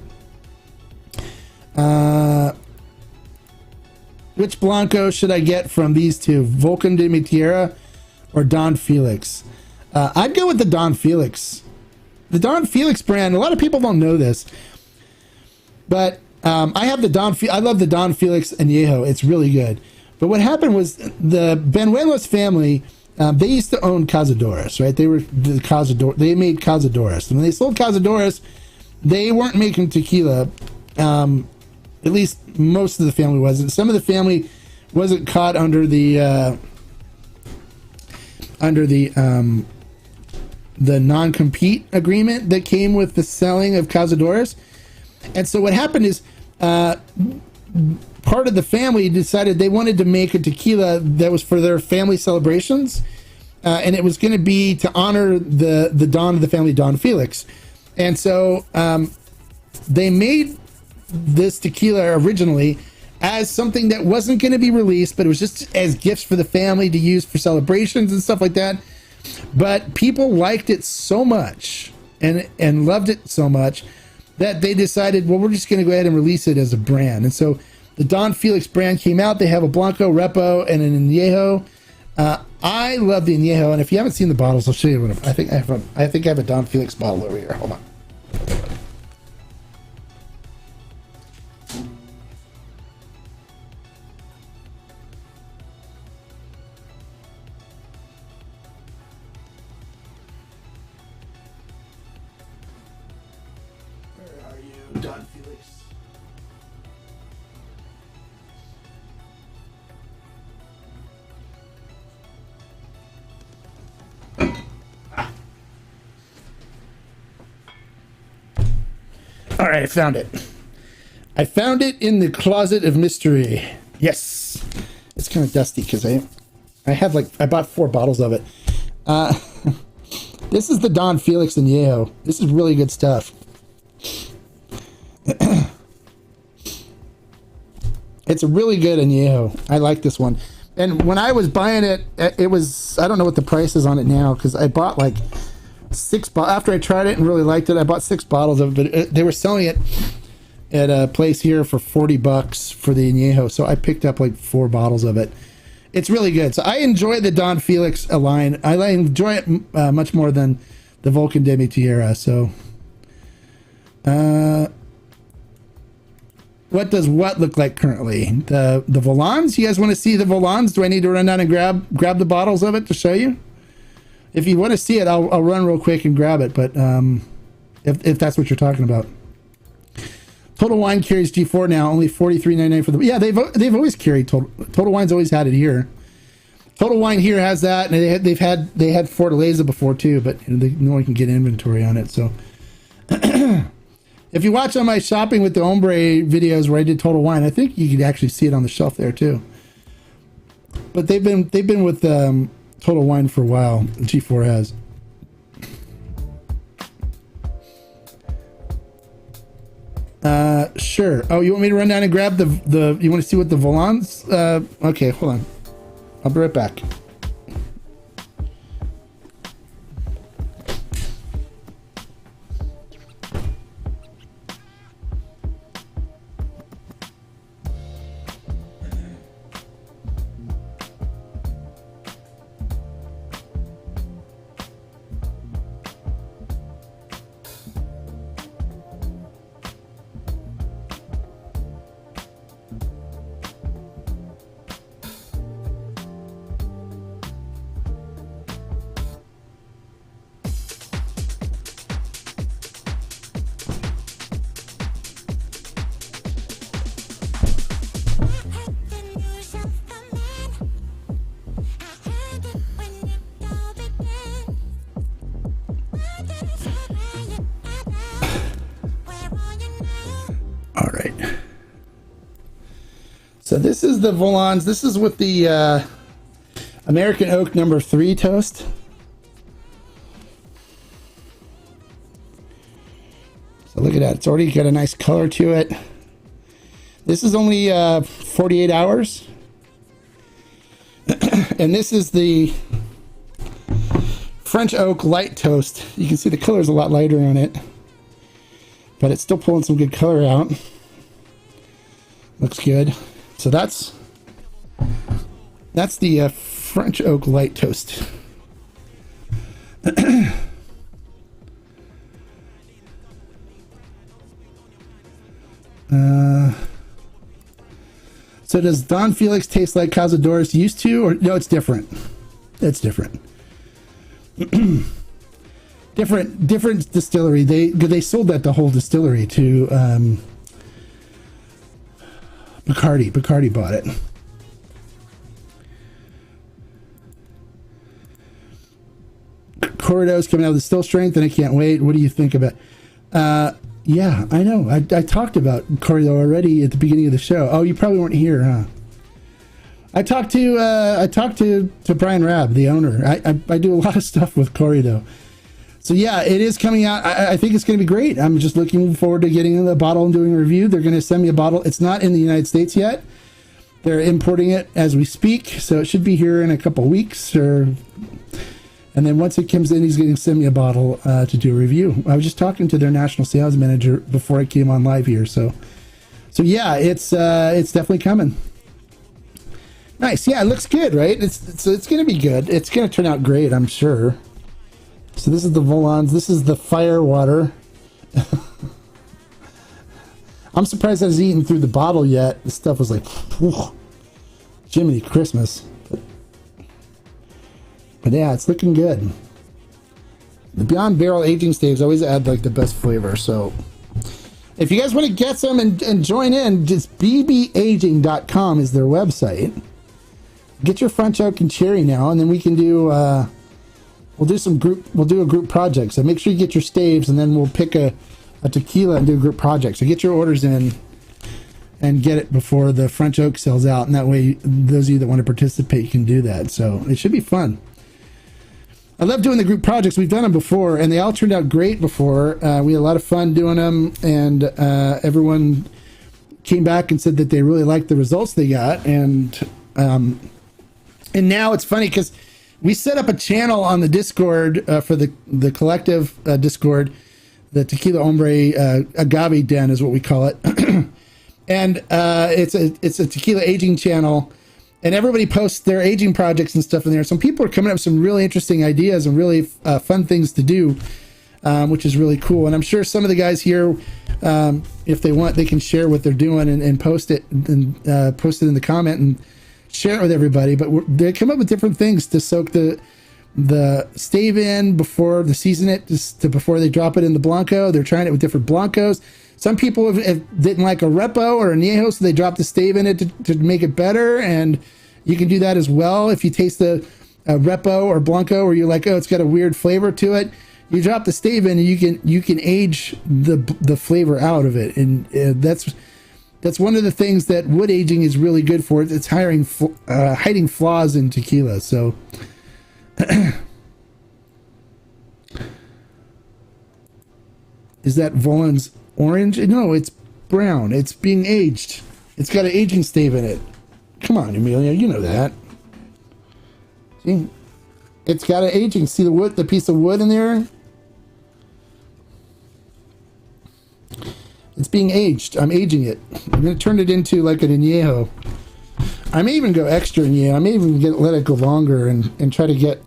Which Blanco should I get from these two? Volcan de mi Tierra or Don Felix? I'd go with the Don Felix. The Don Felix brand, a lot of people don't know this, but I have I love the Don Felix Añejo. It's really good. But what happened was the Benuelos family, they used to own Cazadores, right? They made Cazadores. And when they sold Cazadores, they weren't making tequila. At least most of the family wasn't. Some of the family wasn't caught under the non-compete agreement that came with the selling of Cazadores. And so what happened is part of the family decided they wanted to make a tequila that was for their family celebrations, and it was going to be to honor the Don of the family, Don Felix. And so they made this tequila originally as something that wasn't going to be released, but it was just as gifts for the family to use for celebrations and stuff like that. But people liked it so much and loved it so much that they decided, well, we're just going to go ahead and release it as a brand. And so the Don Felix brand came out. They have a Blanco, Repo, and an Añejo. I love the Añejo, and if you haven't seen the bottles, I'll show you one. I think I have a Don Felix bottle over here. Hold on. Don Felix. All right, I found it. I found it in the closet of mystery. Yes, it's kind of dusty because I bought 4 bottles of it. This is the Don Felix Añejo. This is really good stuff. It's a really good Añejo. I like this one. And when I was buying it, it was, I don't know what the price is on it now, because I bought like 6 bottles. After I tried it and really liked it, I bought 6 bottles of it, but they were selling it at a place here for $40 for the Añejo. So I picked up like 4 bottles of it. It's really good. So I enjoy the Don Felix line. I enjoy it much more than the Volcan de mi Tierra. So, what does what look like currently? The Volans? You guys want to see the Volans? Do I need to run down and grab the bottles of it to show you? If you want to see it, I'll run real quick and grab it. But if that's what you're talking about, Total Wine carries G4 now, only $43.99 for the. Yeah, they've always carried Total Wine's always had it here. Total Wine here has that, and they had Fortaleza before too, but no one can get inventory on it. So. If you watch on my Shopping with the Hombre videos where I did Total Wine, I think you could actually see it on the shelf there too. But they've been with Total Wine for a while. G4 has. sure. Oh, you want me to run down and grab the you want to see what the Volans? Okay, hold on. I'll be right back. All right. So this is the Volans. This is with the American Oak number 3 toast. So look at that. It's already got a nice color to it. This is only 48 hours. And this is the French Oak Light Toast. You can see the color is a lot lighter on it, but it's still pulling some good color out. Looks good. So that's the French Oak Light Toast. So does Don Felix taste like Cazadores used to, or no? It's different. It's different. different distillery. They sold that the whole distillery to Bacardi. Bacardi bought it. Corrido's coming out with the still strength, and I can't wait. What do you think about? Yeah, I know. I talked about Corrido already at the beginning of the show. Oh, you probably weren't here, huh? I talked to Brian Rabb, the owner. I do a lot of stuff with Corrido. So yeah, it is coming out. I think it's going to be great. I'm just looking forward to getting the bottle and doing a review. They're going to send me a bottle. It's not in the United States yet. They're importing it as we speak, so it should be here in a couple weeks. And then once it comes in, he's going to send me a bottle to do a review. I was just talking to their national sales manager before I came on live here. So yeah, it's definitely coming. Nice. Yeah, it looks good, right? It's going to be good. It's going to turn out great, I'm sure. So this is the Volans. This is the fire water. I'm surprised I was eating through the bottle yet. This stuff was like, whew, Jiminy Christmas. But yeah, it's looking good. The Beyond Barrel aging staves always add like the best flavor. So if you guys want to get some and join in, just bbaging.com is their website. Get your French Oak and Cherry now, and then we can do we'll do a group project. So make sure you get your staves, and then we'll pick a tequila and do a group project. So get your orders in and get it before the French Oak sells out, and that way those of you that want to participate can do that. So it should be fun. I love doing the group projects. We've done them before, and they all turned out great before. We had a lot of fun doing them, and everyone came back and said that they really liked the results they got. And now it's funny because we set up a channel on the Discord for the collective Discord, the Tequila Hombre Agave Den is what we call it. And it's a tequila aging channel, and everybody posts their aging projects and stuff in there. Some people are coming up with some really interesting ideas and really fun things to do, which is really cool. And I'm sure some of the guys here, if they want, they can share what they're doing and post it and post it in the comment and share it with everybody. But they come up with different things to soak the stave in before they season it, before they drop it in the Blanco. They're trying it with different Blancos. Some people didn't like a Repo or a Añejo, so they dropped the stave in it to make it better, and you can do that as well. If you taste the Repo or Blanco, or you're like, oh, it's got a weird flavor to it, you drop the stave in, and you can age the flavor out of it, and that's one of the things that wood aging is really good for. It's hiding flaws in tequila. So. Is that Volan's orange? No, it's brown. It's being aged. It's got an aging stave in it. Come on, Emilio, you know that. See? It's got an aging. See the wood, the piece of wood in there? It's being aged. I'm aging it. I'm going to turn it into like an añejo. I may even go extra añejo. I may even let it go longer and try to get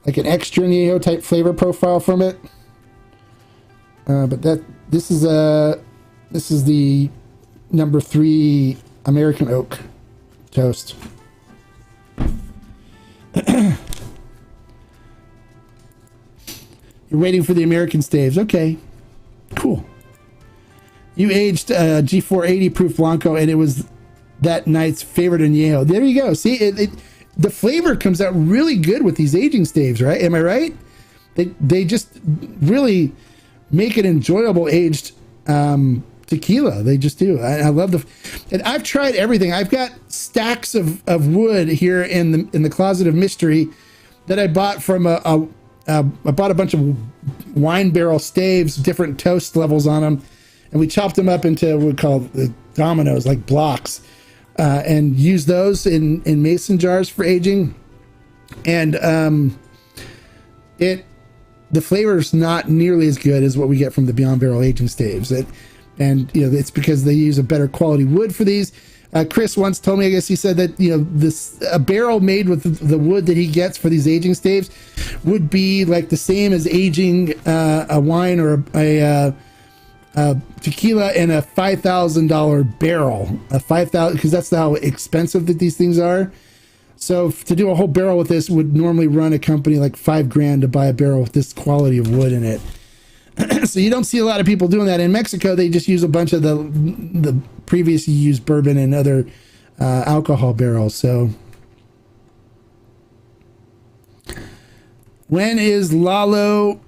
like an extra añejo type flavor profile from it. But this is the number 3 American oak toast. You're waiting for the American staves. Okay, cool. You aged G480 proof Blanco, and it was that night's favorite añejo. There you go. See, the flavor comes out really good with these aging staves, right? Am I right? They just really make it enjoyable aged tequila. They just do. I love and I've tried everything. I've got stacks of wood here in the closet of mystery that I bought from I bought a bunch of wine barrel staves, different toast levels on them, and we chopped them up into what we call the dominoes, like blocks, and used those in mason jars for aging. And the flavor is not nearly as good as what we get from the Beyond Barrel aging staves. And you know, it's because they use a better quality wood for these. Chris once told me, I guess he said that, you know, a barrel made with the wood that he gets for these aging staves would be like the same as aging a wine or a tequila in a $5,000 barrel. Because that's how expensive that these things are. So to do a whole barrel with this would normally run a company like $5,000 to buy a barrel with this quality of wood in it. So you don't see a lot of people doing that. In Mexico, they just use a bunch of the previously used bourbon and other alcohol barrels. So when is Lalo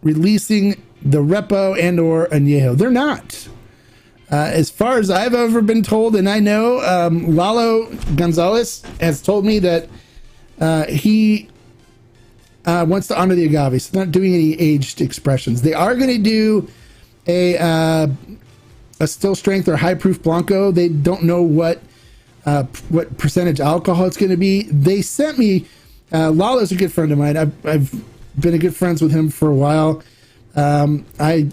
releasing the Repo and or Añejo? They're not. As far as I've ever been told, and I know Lalo Gonzalez has told me that he wants to honor the agave, so they're not doing any aged expressions. They are going to do a still strength or high proof Blanco. They don't know what percentage alcohol it's going to be. They sent me, Lalo's a good friend of mine. I've been good friends with him for a while. I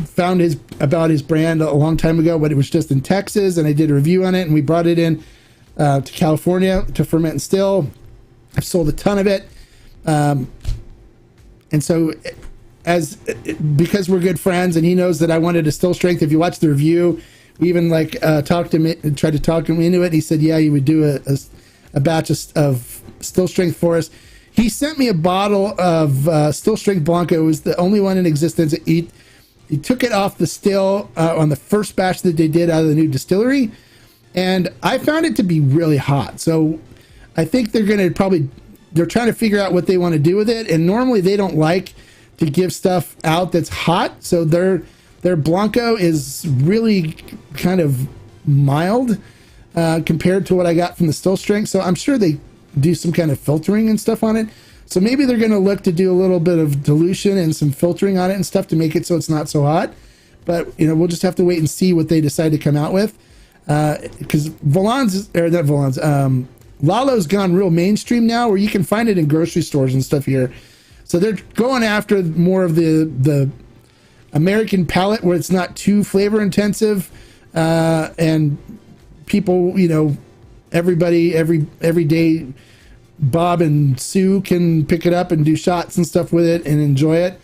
found about his brand a long time ago, but it was just in Texas, and I did a review on it, and we brought it in to California to ferment and still. I've sold a ton of it. And so because we're good friends and he knows that I wanted a still strength, if you watch the review, we even tried to talk him into it. And he said, yeah, he would do a batch of still strength for us. He sent me a bottle of still strength Blanco. It was the only one in existence. He took it off the still on the first batch that they did out of the new distillery. And I found it to be really hot. So I think they're trying to figure out what they want to do with it. And normally they don't like to give stuff out that's hot. So their Blanco is really kind of mild compared to what I got from the still strength. So I'm sure they do some kind of filtering and stuff on it. So maybe they're going to look to do a little bit of dilution and some filtering on it and stuff to make it so it's not so hot. But, you know, we'll just have to wait and see what they decide to come out with. Because Lalo's gone real mainstream now, where you can find it in grocery stores and stuff here. So they're going after more of the American palate, where it's not too flavor intensive, and people, you know, everybody every day, Bob and Sue can pick it up and do shots and stuff with it and enjoy it.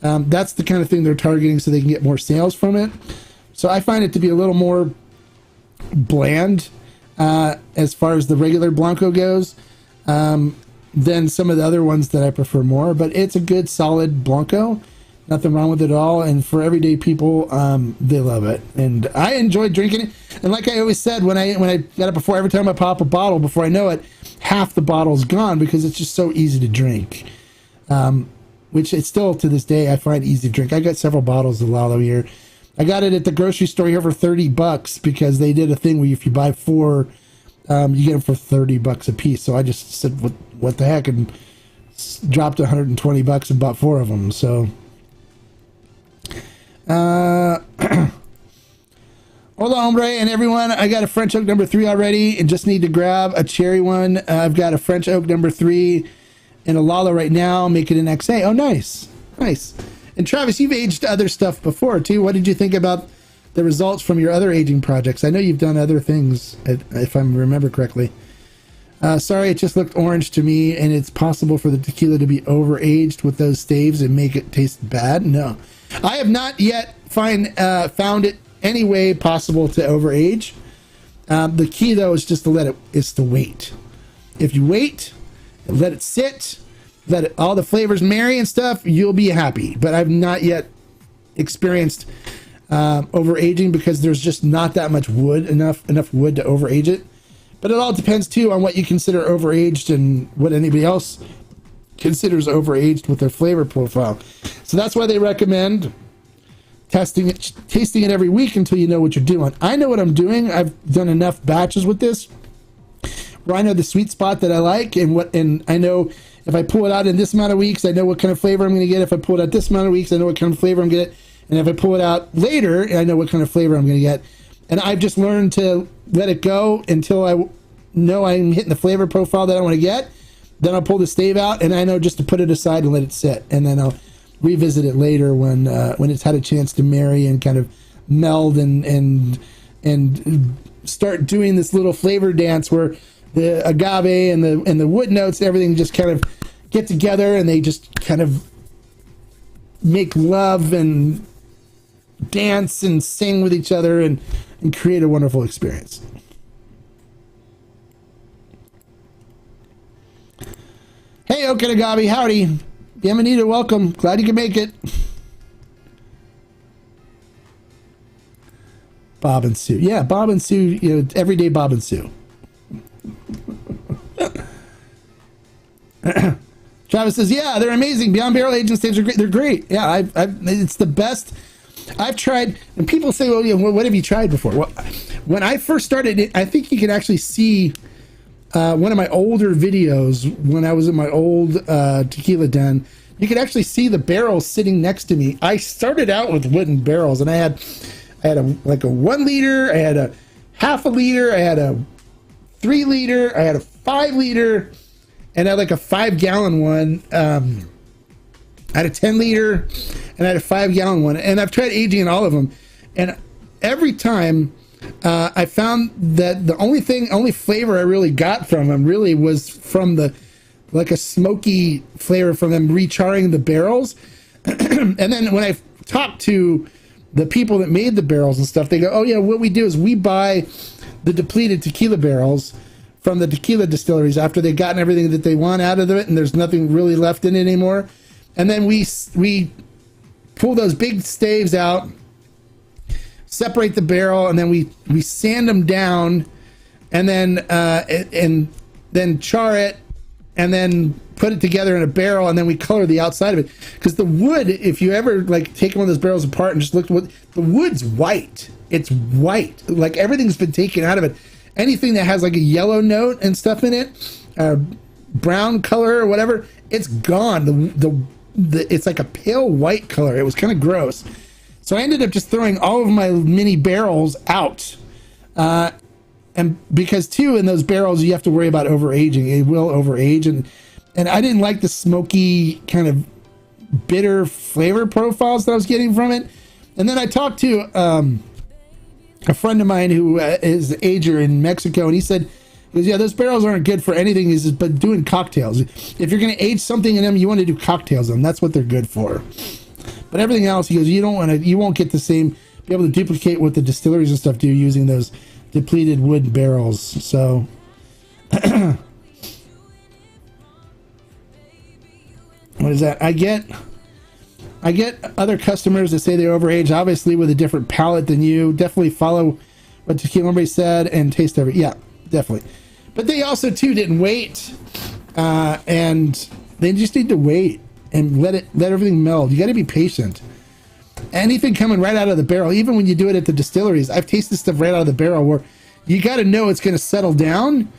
That's the kind of thing they're targeting, so they can get more sales from it. So I find it to be a little more bland as far as the regular Blanco goes than some of the other ones that I prefer more. But it's a good, solid Blanco. Nothing wrong with it at all. And for everyday people, they love it. And I enjoy drinking it. And like I always said, when I got it before, every time I pop a bottle, before I know it, half the bottle's gone because it's just so easy to drink. Which it's still, to this day, I find easy to drink. I got several bottles of Lalo here. I got it at the grocery store here for $30 because they did a thing where if you buy 4, you get them for $30 a piece. So I just said, what the heck, and dropped $120 and bought 4 of them. So, Hola, hombre, and everyone. I got a French oak number 3 already and just need to grab a cherry one. I've got a French oak number 3 in a Lala right now, make it an XA. Oh, nice. Nice. And Travis, you've aged other stuff before, too. What did you think about the results from your other aging projects? I know you've done other things, if I remember correctly. Sorry, it just looked orange to me, and it's possible for the tequila to be over-aged with those staves and make it taste bad? No. I have not yet found it any way possible to overage. The key, though, is just to wait. If you wait, let it sit, all the flavors marry and stuff, you'll be happy. But I've not yet experienced overaging because there's just not that much wood, enough wood to overage it. But it all depends, too, on what you consider overaged and what anybody else considers overaged with their flavor profile. So that's why they recommend tasting it every week until you know what you're doing. I know what I'm doing. I've done enough batches with this where I know the sweet spot that I like, and I know if I pull it out in this amount of weeks, I know what kind of flavor I'm going to get. If I pull it out this amount of weeks, I know what kind of flavor I'm going to get. And if I pull it out later, I know what kind of flavor I'm going to get. And I've just learned to let it go until I know I'm hitting the flavor profile that I want to get. Then I'll pull the stave out, and I know just to put it aside and let it sit. And then I'll revisit it later when it's had a chance to marry and kind of meld and start doing this little flavor dance where the agave and the wood notes and everything just kind of get together and they just kind of make love and dance and sing with each other and create a wonderful experience. Hey, Oak and Agave, howdy. Bienvenido, welcome. Glad you can make it. Bob and Sue. Yeah, Bob and Sue, everyday Bob and Sue. Travis says, yeah, they're amazing. Beyond Barrel Agent staves are great. They're great. Yeah, it's the best. I've tried, and people say, well, what have you tried before? Well, when I first started, I think you can actually see one of my older videos when I was in my old tequila den. You could actually see the barrels sitting next to me. I started out with wooden barrels, and I had a 1 liter, I had a half a liter, I had a 3 liter, I had a 5 liter, and I had like a 5-gallon one. I had a 10 liter, and I had a 5-gallon one. And I've tried aging in all of them, and every time I found that the only flavor I really got from them really was from like a smoky flavor from them recharring the barrels. And then when I talked to the people that made the barrels and stuff, they go, oh yeah, what we do is we buy the depleted tequila barrels from the tequila distilleries after they've gotten everything that they want out of it and there's nothing really left in it anymore. And then we pull those big staves out, separate the barrel, and then we sand them down, and then char it, and then put it together in a barrel, and then we color the outside of it. Because the wood, if you ever take one of those barrels apart and just look at what the wood's white, it's white. Like everything's been taken out of it. Anything that has like a yellow note and stuff in it, brown color or whatever, it's gone. It's like a pale white color. It was kind of gross. So I ended up just throwing all of my mini barrels out. And because too, in those barrels, you have to worry about overaging. It will overage. And I didn't like the smoky kind of bitter flavor profiles that I was getting from it. And then I talked to a friend of mine who is an ager in Mexico, and he said, yeah, those barrels aren't good for anything but doing cocktails. If you're going to age something in them, you want to do cocktails in them. That's what they're good for. But everything else, he goes, you won't get be able to duplicate what the distilleries and stuff do using those depleted wood barrels. So what is that? I get other customers that say they overage, obviously with a different palate than you. Definitely follow what Tequila Hombre said and taste every. Yeah, definitely. But they also too didn't wait, and they just need to wait and let everything meld. You got to be patient. Anything coming right out of the barrel, even when you do it at the distilleries, I've tasted stuff right out of the barrel where you got to know it's going to settle down,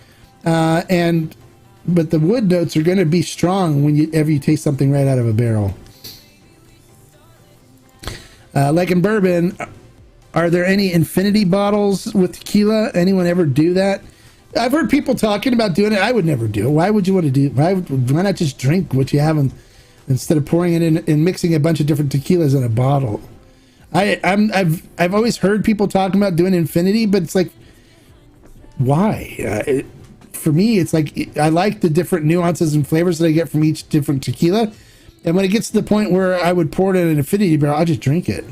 but the wood notes are going to be strong whenever you taste something right out of a barrel. Like in bourbon, Are there any infinity bottles with tequila? Anyone ever do that? I've heard people talking about doing it. I would never do it. Why would you want to do it? Why not just drink what you have instead of pouring it in and mixing a bunch of different tequilas in a bottle? I've always heard people talking about doing infinity, but it's like, why? For me, it's like I like the different nuances and flavors that I get from each different tequila. And when it gets to the point where I would pour it in an infinity barrel, I'll just drink it.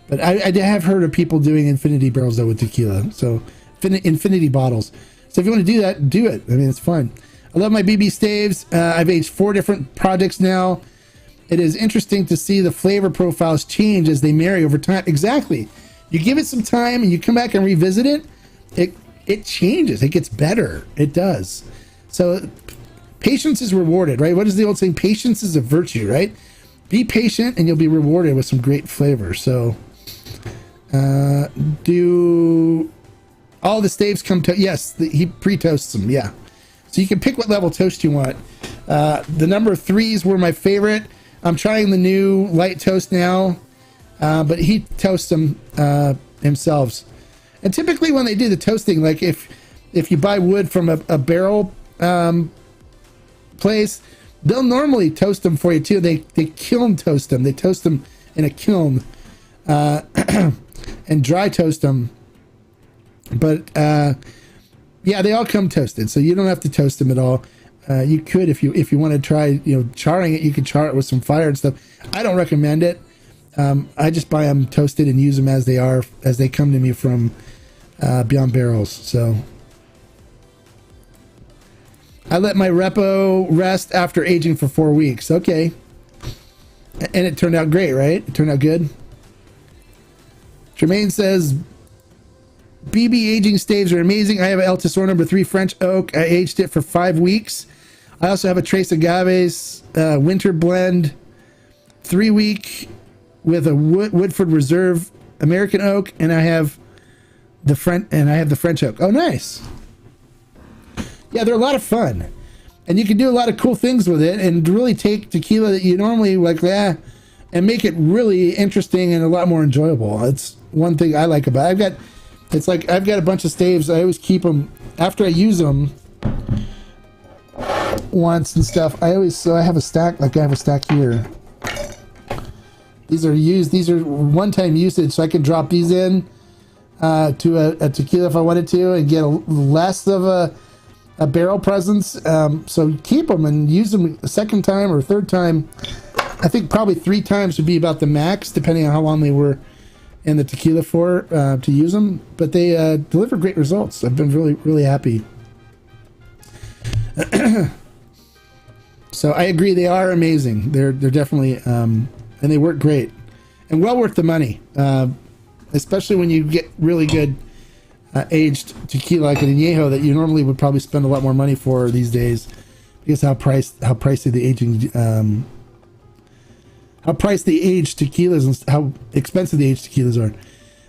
But I have heard of people doing infinity barrels though with tequila. So infinity bottles. So if you want to do that, do it. I mean, it's fun. I love my BB staves. I've aged 4 different projects now. It is interesting to see the flavor profiles change as they marry over time. Exactly. You give it some time and you come back and revisit it, it changes. It gets better. It does. So patience is rewarded, right? What is the old saying? Patience is a virtue, right? Be patient and you'll be rewarded with some great flavor. So do all the staves come to? Yes, he pre-toasts them. Yeah. So you can pick what level toast you want. The number 3s were my favorite. I'm trying the new light toast now, but he toasts them himself. And typically when they do the toasting, like if you buy wood from a barrel place, they'll normally toast them for you too. They kiln toast them. They toast them in a kiln and dry toast them. But yeah, they all come toasted, so you don't have to toast them at all. You could if you want to try, charring it. You could char it with some fire and stuff. I don't recommend it. I just buy them toasted and use them as they are, as they come to me from Beyond Barrels. So I let my repo rest after aging for 4 weeks. Okay, and it turned out great, right? It turned out good. Tremaine says, BB aging staves are amazing. I have an El Tesoro number 3 French oak. I aged it for 5 weeks. I also have a Trace Agaves winter blend 3-week with a Woodford Reserve American oak, and I have the French oak. Oh, nice. Yeah, they're a lot of fun, and you can do a lot of cool things with it, and really take tequila that you normally like, and make it really interesting and a lot more enjoyable. It's one thing I like about it. I've got a bunch of staves. I always keep them after I use them once and stuff. So I have a stack. Like I have a stack here. These are used. These are one-time usage, so I can drop these in to a tequila if I wanted to, and get less of a barrel presence. So keep them and use them a second time or a third time. I think probably 3 times would be about the max, depending on how long they were in the tequila for to use them. But they deliver great results. I've been really, really happy. So I agree, they are amazing. They're definitely and they work great and well worth the money, especially when you get really good aged tequila like an añejo that you normally would probably spend a lot more money for these days, because how pricey the aging how priced the aged tequilas and how expensive the aged tequilas are.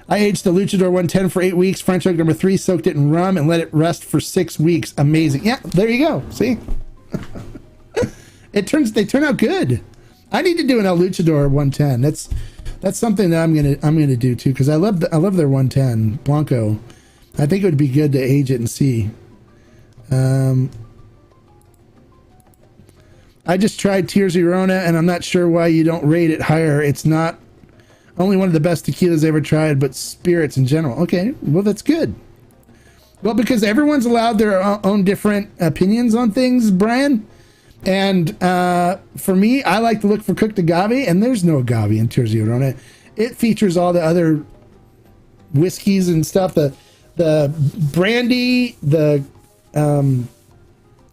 I aged the Luchador 110 for 8 weeks. French oak number 3, soaked it in rum and let it rest for 6 weeks. Amazing. Yeah, there you go. See, they turn out good. I need to do an El Luchador 110. That's something that I'm gonna do too, because I love their 110 Blanco. I think it would be good to age it and see. I just tried Tears of Llorona, and I'm not sure why you don't rate it higher. It's not only one of the best tequilas I ever tried, but spirits in general. Okay, well, that's good. Well, because everyone's allowed their own different opinions on things, Brian. And for me, I like to look for cooked agave, and there's no agave in Tears of Llorona. It features all the other whiskeys and stuff. The brandy, the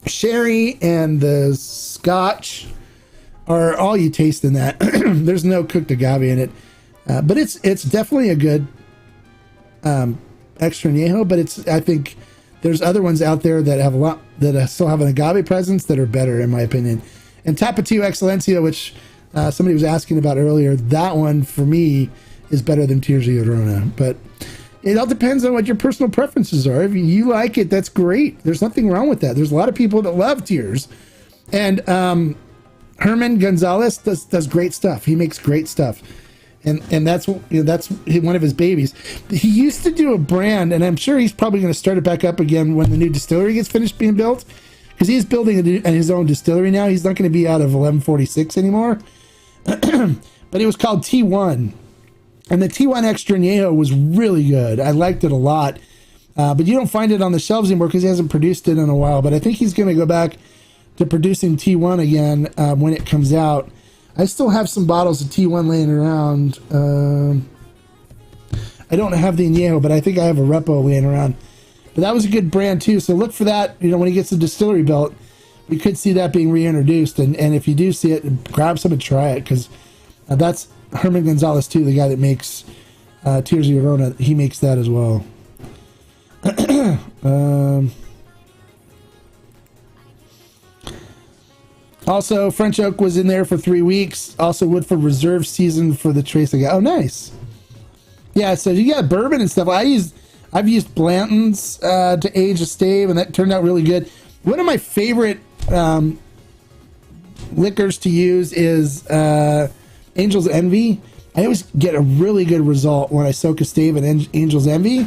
sherry, and the scotch are all you taste in that. There's no cooked agave in it, but it's definitely a good extra añejo. But I think there's other ones out there that have a lot that still have an agave presence that are better, in my opinion. And Tapatio Excelencia, which somebody was asking about earlier, that one for me is better than Tears of Llorona. But it all depends on what your personal preferences are. If you like it, that's great. There's nothing wrong with that. There's a lot of people that love Tears. And Herman Gonzalez does great stuff. He makes great stuff. and that's that's one of his babies. He used to do a brand, and I'm sure he's probably going to start it back up again when the new distillery gets finished being built, because he's building his own distillery now. He's not going to be out of 1146 anymore. But it was called T1, and the T1 Extra Añejo was really good. I liked it a lot, but you don't find it on the shelves anymore because he hasn't produced it in a while. But I think he's going to go back to producing T1 again when it comes out. I still have some bottles of T1 laying around. I don't have the Añejo, but I think I have a Repo laying around. But that was a good brand too, so look for that. When he gets the distillery built, we could see that being reintroduced. And if you do see it, grab some and try it, because that's Herman Gonzalez too, the guy that makes Tears of Llorona. He makes that as well. Also, French Oak was in there for 3 weeks. Also, Woodford Reserve season for the Trace Agave. Oh, nice. Yeah, so you got bourbon and stuff. I've used Blanton's to age a stave, and that turned out really good. One of my favorite liquors to use is Angel's Envy. I always get a really good result when I soak a stave in Angel's Envy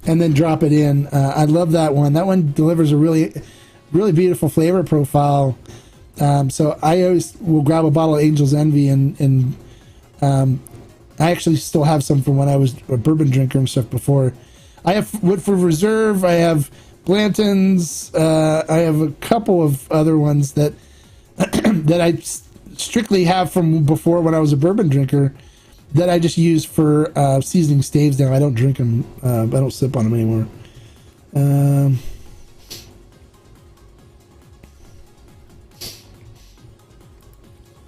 and then drop it in. I love that one. That one delivers a really, really beautiful flavor profile. So I always will grab a bottle of Angel's Envy, and I actually still have some from when I was a bourbon drinker and stuff before. I have Woodford Reserve, I have Blanton's, I have a couple of other ones that that I strictly have from before when I was a bourbon drinker that I just use for seasoning staves now. I don't drink them, I don't sip on them anymore.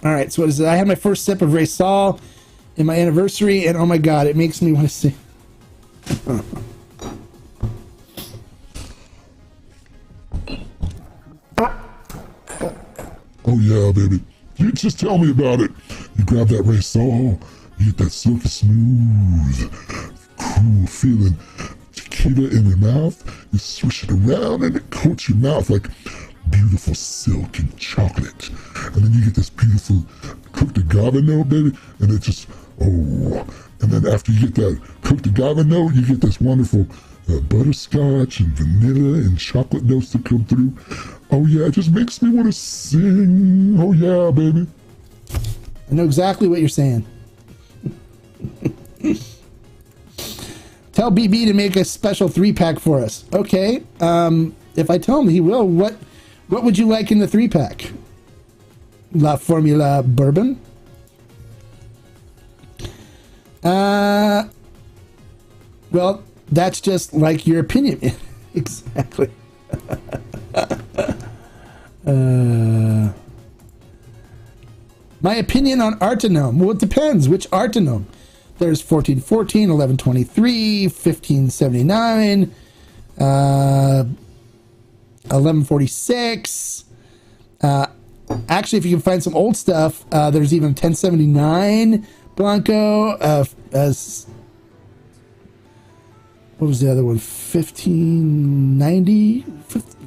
All right, so what is it? I had my first sip of Raysal in my anniversary, and oh my god, it makes me want to sing. Oh yeah, baby. You just tell me about it. You grab that Raysal, you get that silky smooth, cool feeling tequila in your mouth, you swish it around and it coats your mouth like beautiful silk and chocolate. And then you get this beautiful cooked agave note, baby, and it just, oh. And then after you get that cooked agave note, you get this wonderful butterscotch and vanilla and chocolate notes that come through. Oh yeah, it just makes me want to sing. Oh yeah, baby. I know exactly what you're saying. Tell BB to make a special 3-pack for us. Okay. If I tell him, he will. What would you like in the 3-pack? La Formula Bourbon? Well, that's just like your opinion. Exactly. My opinion on Artenome. Well, it depends which Artenome. There's 1414, 1123, 1579, 1146. Actually, if you can find some old stuff, there's even 1079 Blanco. What was the other one? 1590?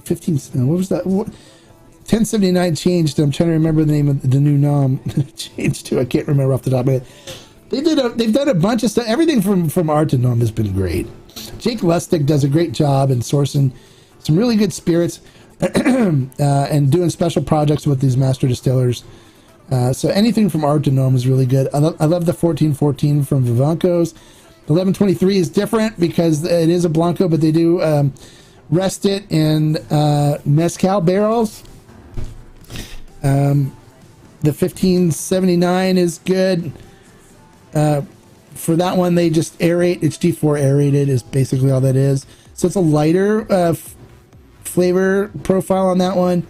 15, what was that? 1079 changed. I'm trying to remember the name of the new nom. Changed to, I can't remember off the top of my head. They've done a bunch of stuff. Everything from Artenome has been great. Jake Lustig does a great job in sourcing some really good spirits and doing special projects with these master distillers. So anything from Artenome is really good. I love the 1414 from Vivanco's. The 1123 is different because it is a Blanco, but they do rest it in mezcal barrels. The 1579 is good. For that one, they just aerate. It's G4 aerated is basically all that is. So it's a lighter flavor profile on that one.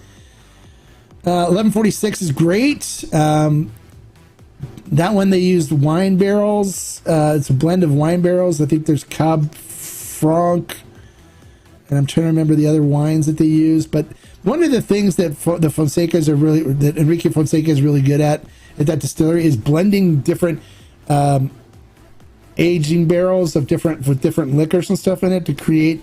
1146 is great. That one they used wine barrels. It's a blend of wine barrels. I think there's Cab Franc, and I'm trying to remember the other wines that they use. But one of the things that the Fonsecas are really, that Enrique Fonseca is really good at that distillery, is blending different aging barrels of different liquors and stuff in it to create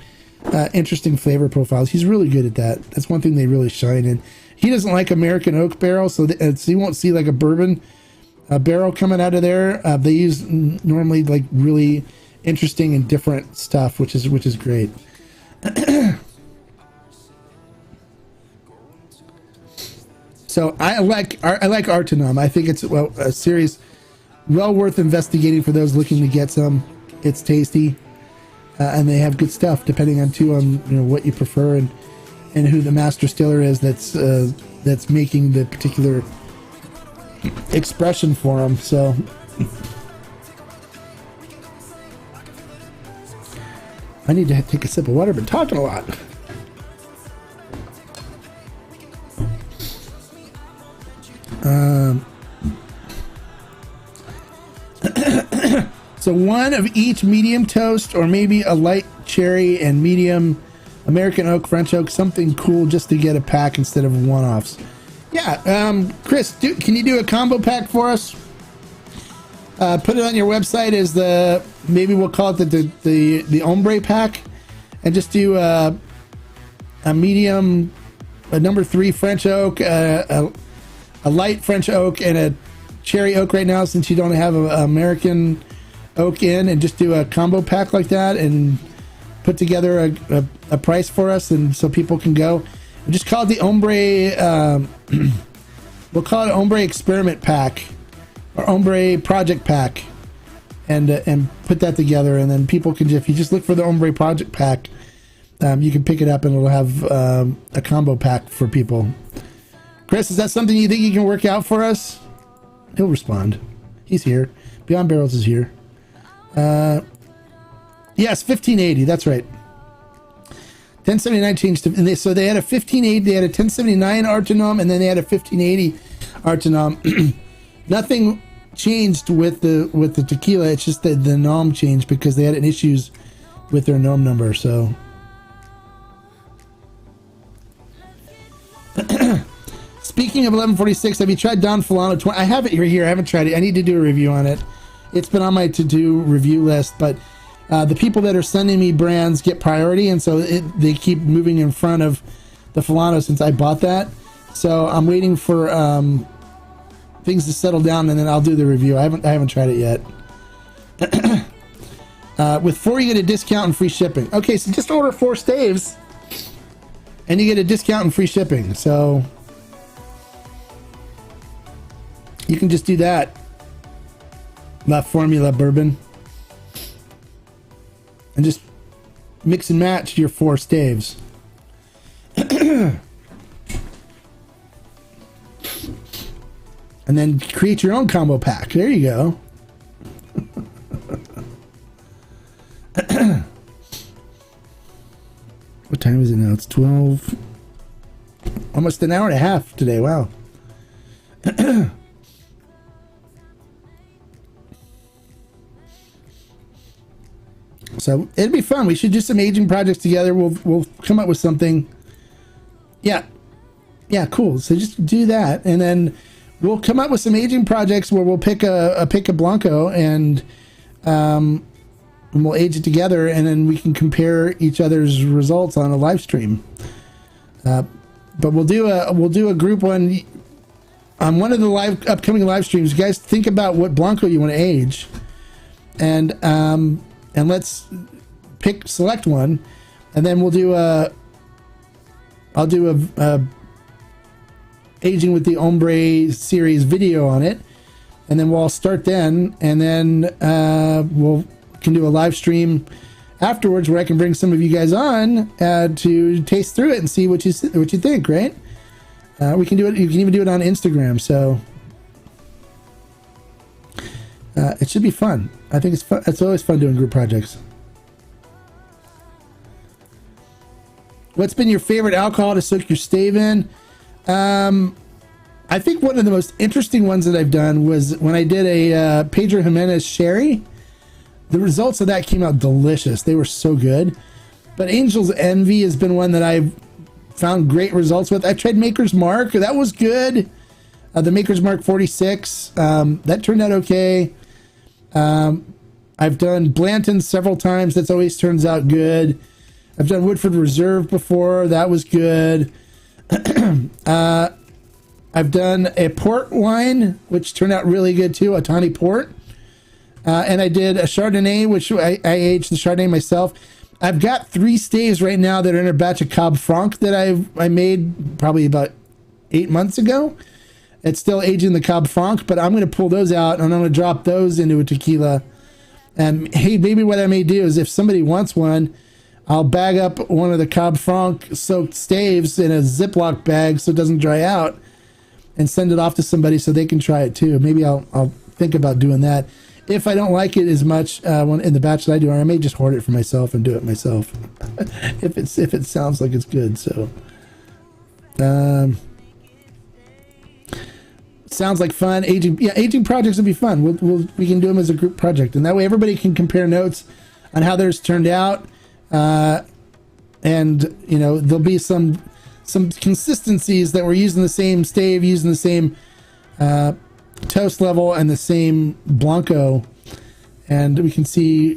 interesting flavor profiles. He's really good at that. That's one thing they really shine in. He doesn't like American oak barrels, so you won't see like a bourbon barrel coming out of there. They use normally like really interesting and different stuff, which is great. So I like Artinom. I think it's a series well worth investigating for those looking to get some. It's tasty, and they have good stuff depending on what you prefer and who the master distiller is that's making the particular expression for them. So I need to take a sip of water. I've been talking a lot. So one of each medium toast, or maybe a light cherry and medium American oak, French oak, something cool just to get a pack instead of one-offs. Yeah, Chris, can you do a combo pack for us? Put it on your website as maybe we'll call it the Hombre pack, and just do a medium, a number 3 French oak, a light French oak, and a cherry oak right now, since you don't have an American oak in, and just do a combo pack like that and put together a price for us, and so people can go and just call it the Hombre. We'll call it Hombre Experiment Pack or Hombre Project Pack, and put that together, and then people can, if you just look for the Hombre Project Pack, you can pick it up and it'll have a combo pack for people. Chris, is that something you think you can work out for us? He'll respond. He's here. Beyond Barrels is here. Yes, 1580. That's right. 1079 changed to, so they had a 1580, they had a 1079 Artinom, and then they had a 1580 Artinom. Nothing changed with the tequila. It's just that the nom changed because they had issues with their nom number. So speaking of 1146, have you tried Don Fulano 20? I have it here. I haven't tried it. I need to do a review on it. It's been on my to-do review list, but the people that are sending me brands get priority, and so they keep moving in front of the Fulano since I bought that. So I'm waiting for things to settle down, and then I'll do the review. I haven't tried it yet. With 4, you get a discount and free shipping. Okay, so just order 4 staves, and you get a discount and free shipping. So you can just do that. La Formula Bourbon. And just mix and match your 4 staves. And then create your own combo pack. There you go. What time is it now? It's 12. Almost an hour and a half today. Wow. So it'd be fun. We should do some aging projects together. We'll come up with something. Yeah, cool. So just do that, and then we'll come up with some aging projects where we'll pick a Blanco and we'll age it together, and then we can compare each other's results on a live stream. But we'll do a group one on one of the upcoming live streams. You guys think about what Blanco you want to age, and let's select one, and then I'll do a aging with the Hombre series video on it, and then we'll all start then, and then can do a live stream afterwards where I can bring some of you guys on to taste through it and see what you think, right? We can do it. You can even do it on Instagram. So it should be fun. I think it's fun. It's always fun doing group projects. What's been your favorite alcohol to soak your stave in? I think one of the most interesting ones that I've done was when I did a Pedro Jimenez sherry. The results of that came out delicious. They were so good. But Angel's Envy has been one that I've found great results with. I tried Maker's Mark. That was good. The Maker's Mark 46. That turned out okay. I've done Blanton several times. That's always turns out good. I've done Woodford Reserve before. That was good. I've I've done a port wine, which turned out really good too, a tawny port. And I did a Chardonnay, which I aged the Chardonnay myself. I've got 3 staves right now that are in a batch of Cab Franc that I made probably about 8 months ago. It's still aging the Cab Franc, but I'm going to pull those out and I'm going to drop those into a tequila. And hey, maybe what I may do is if somebody wants one, I'll bag up one of the Cab Franc soaked staves in a Ziploc bag so it doesn't dry out and send it off to somebody so they can try it too. Maybe I'll think about doing that. If I don't like it as much when in the batch that I do, or I may just hoard it for myself and do it myself if it sounds like it's good. So sounds like fun. Aging projects would be fun. We can do them as a group project, and that way everybody can compare notes on how theirs turned out. And there'll be some consistencies that we're using the same stave, using the same toast level and the same Blanco, and we can see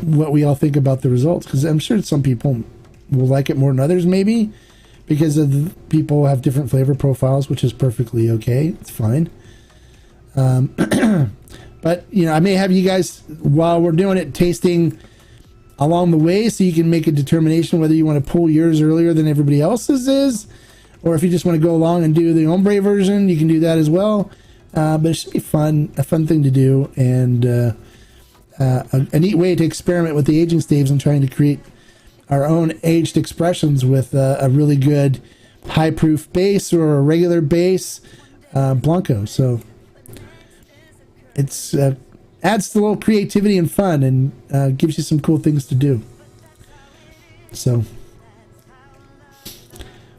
what we all think about the results, because I'm sure some people will like it more than others, maybe because people have different flavor profiles, which is perfectly okay. It's fine. But I may have you guys, while we're doing it, tasting along the way so you can make a determination whether you want to pull yours earlier than everybody else's is, or if you just want to go along and do the hombre version, you can do that as well. But it should be fun, a fun thing to do, and a neat way to experiment with the aging staves and trying to create our own aged expressions with a really good high proof base or a regular base Blanco. So it's adds to a little creativity and fun, and gives you some cool things to do. So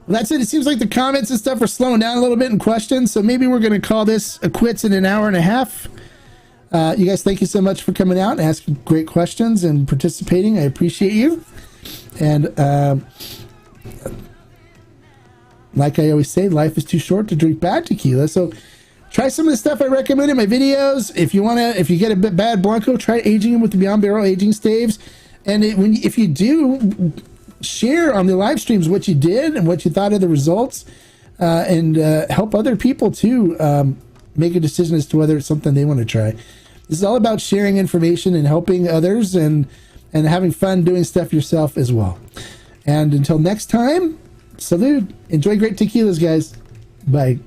well, that's it. It seems like the comments and stuff are slowing down a little bit in questions, so maybe we're going to call this a quits in an hour and a half. You guys, thank you so much for coming out and asking great questions and participating. I appreciate you. And like I always say, life is too short to drink bad tequila. So try some of the stuff I recommend in my videos. If you get a bit bad Blanco, try aging them with the Beyond Barrel aging staves. And if you do, share on the live streams what you did and what you thought of the results, and help other people too make a decision as to whether it's something they want to try. This is all about sharing information and helping others, and having fun doing stuff yourself as well. And until next time, salud. Enjoy great tequilas, guys. Bye.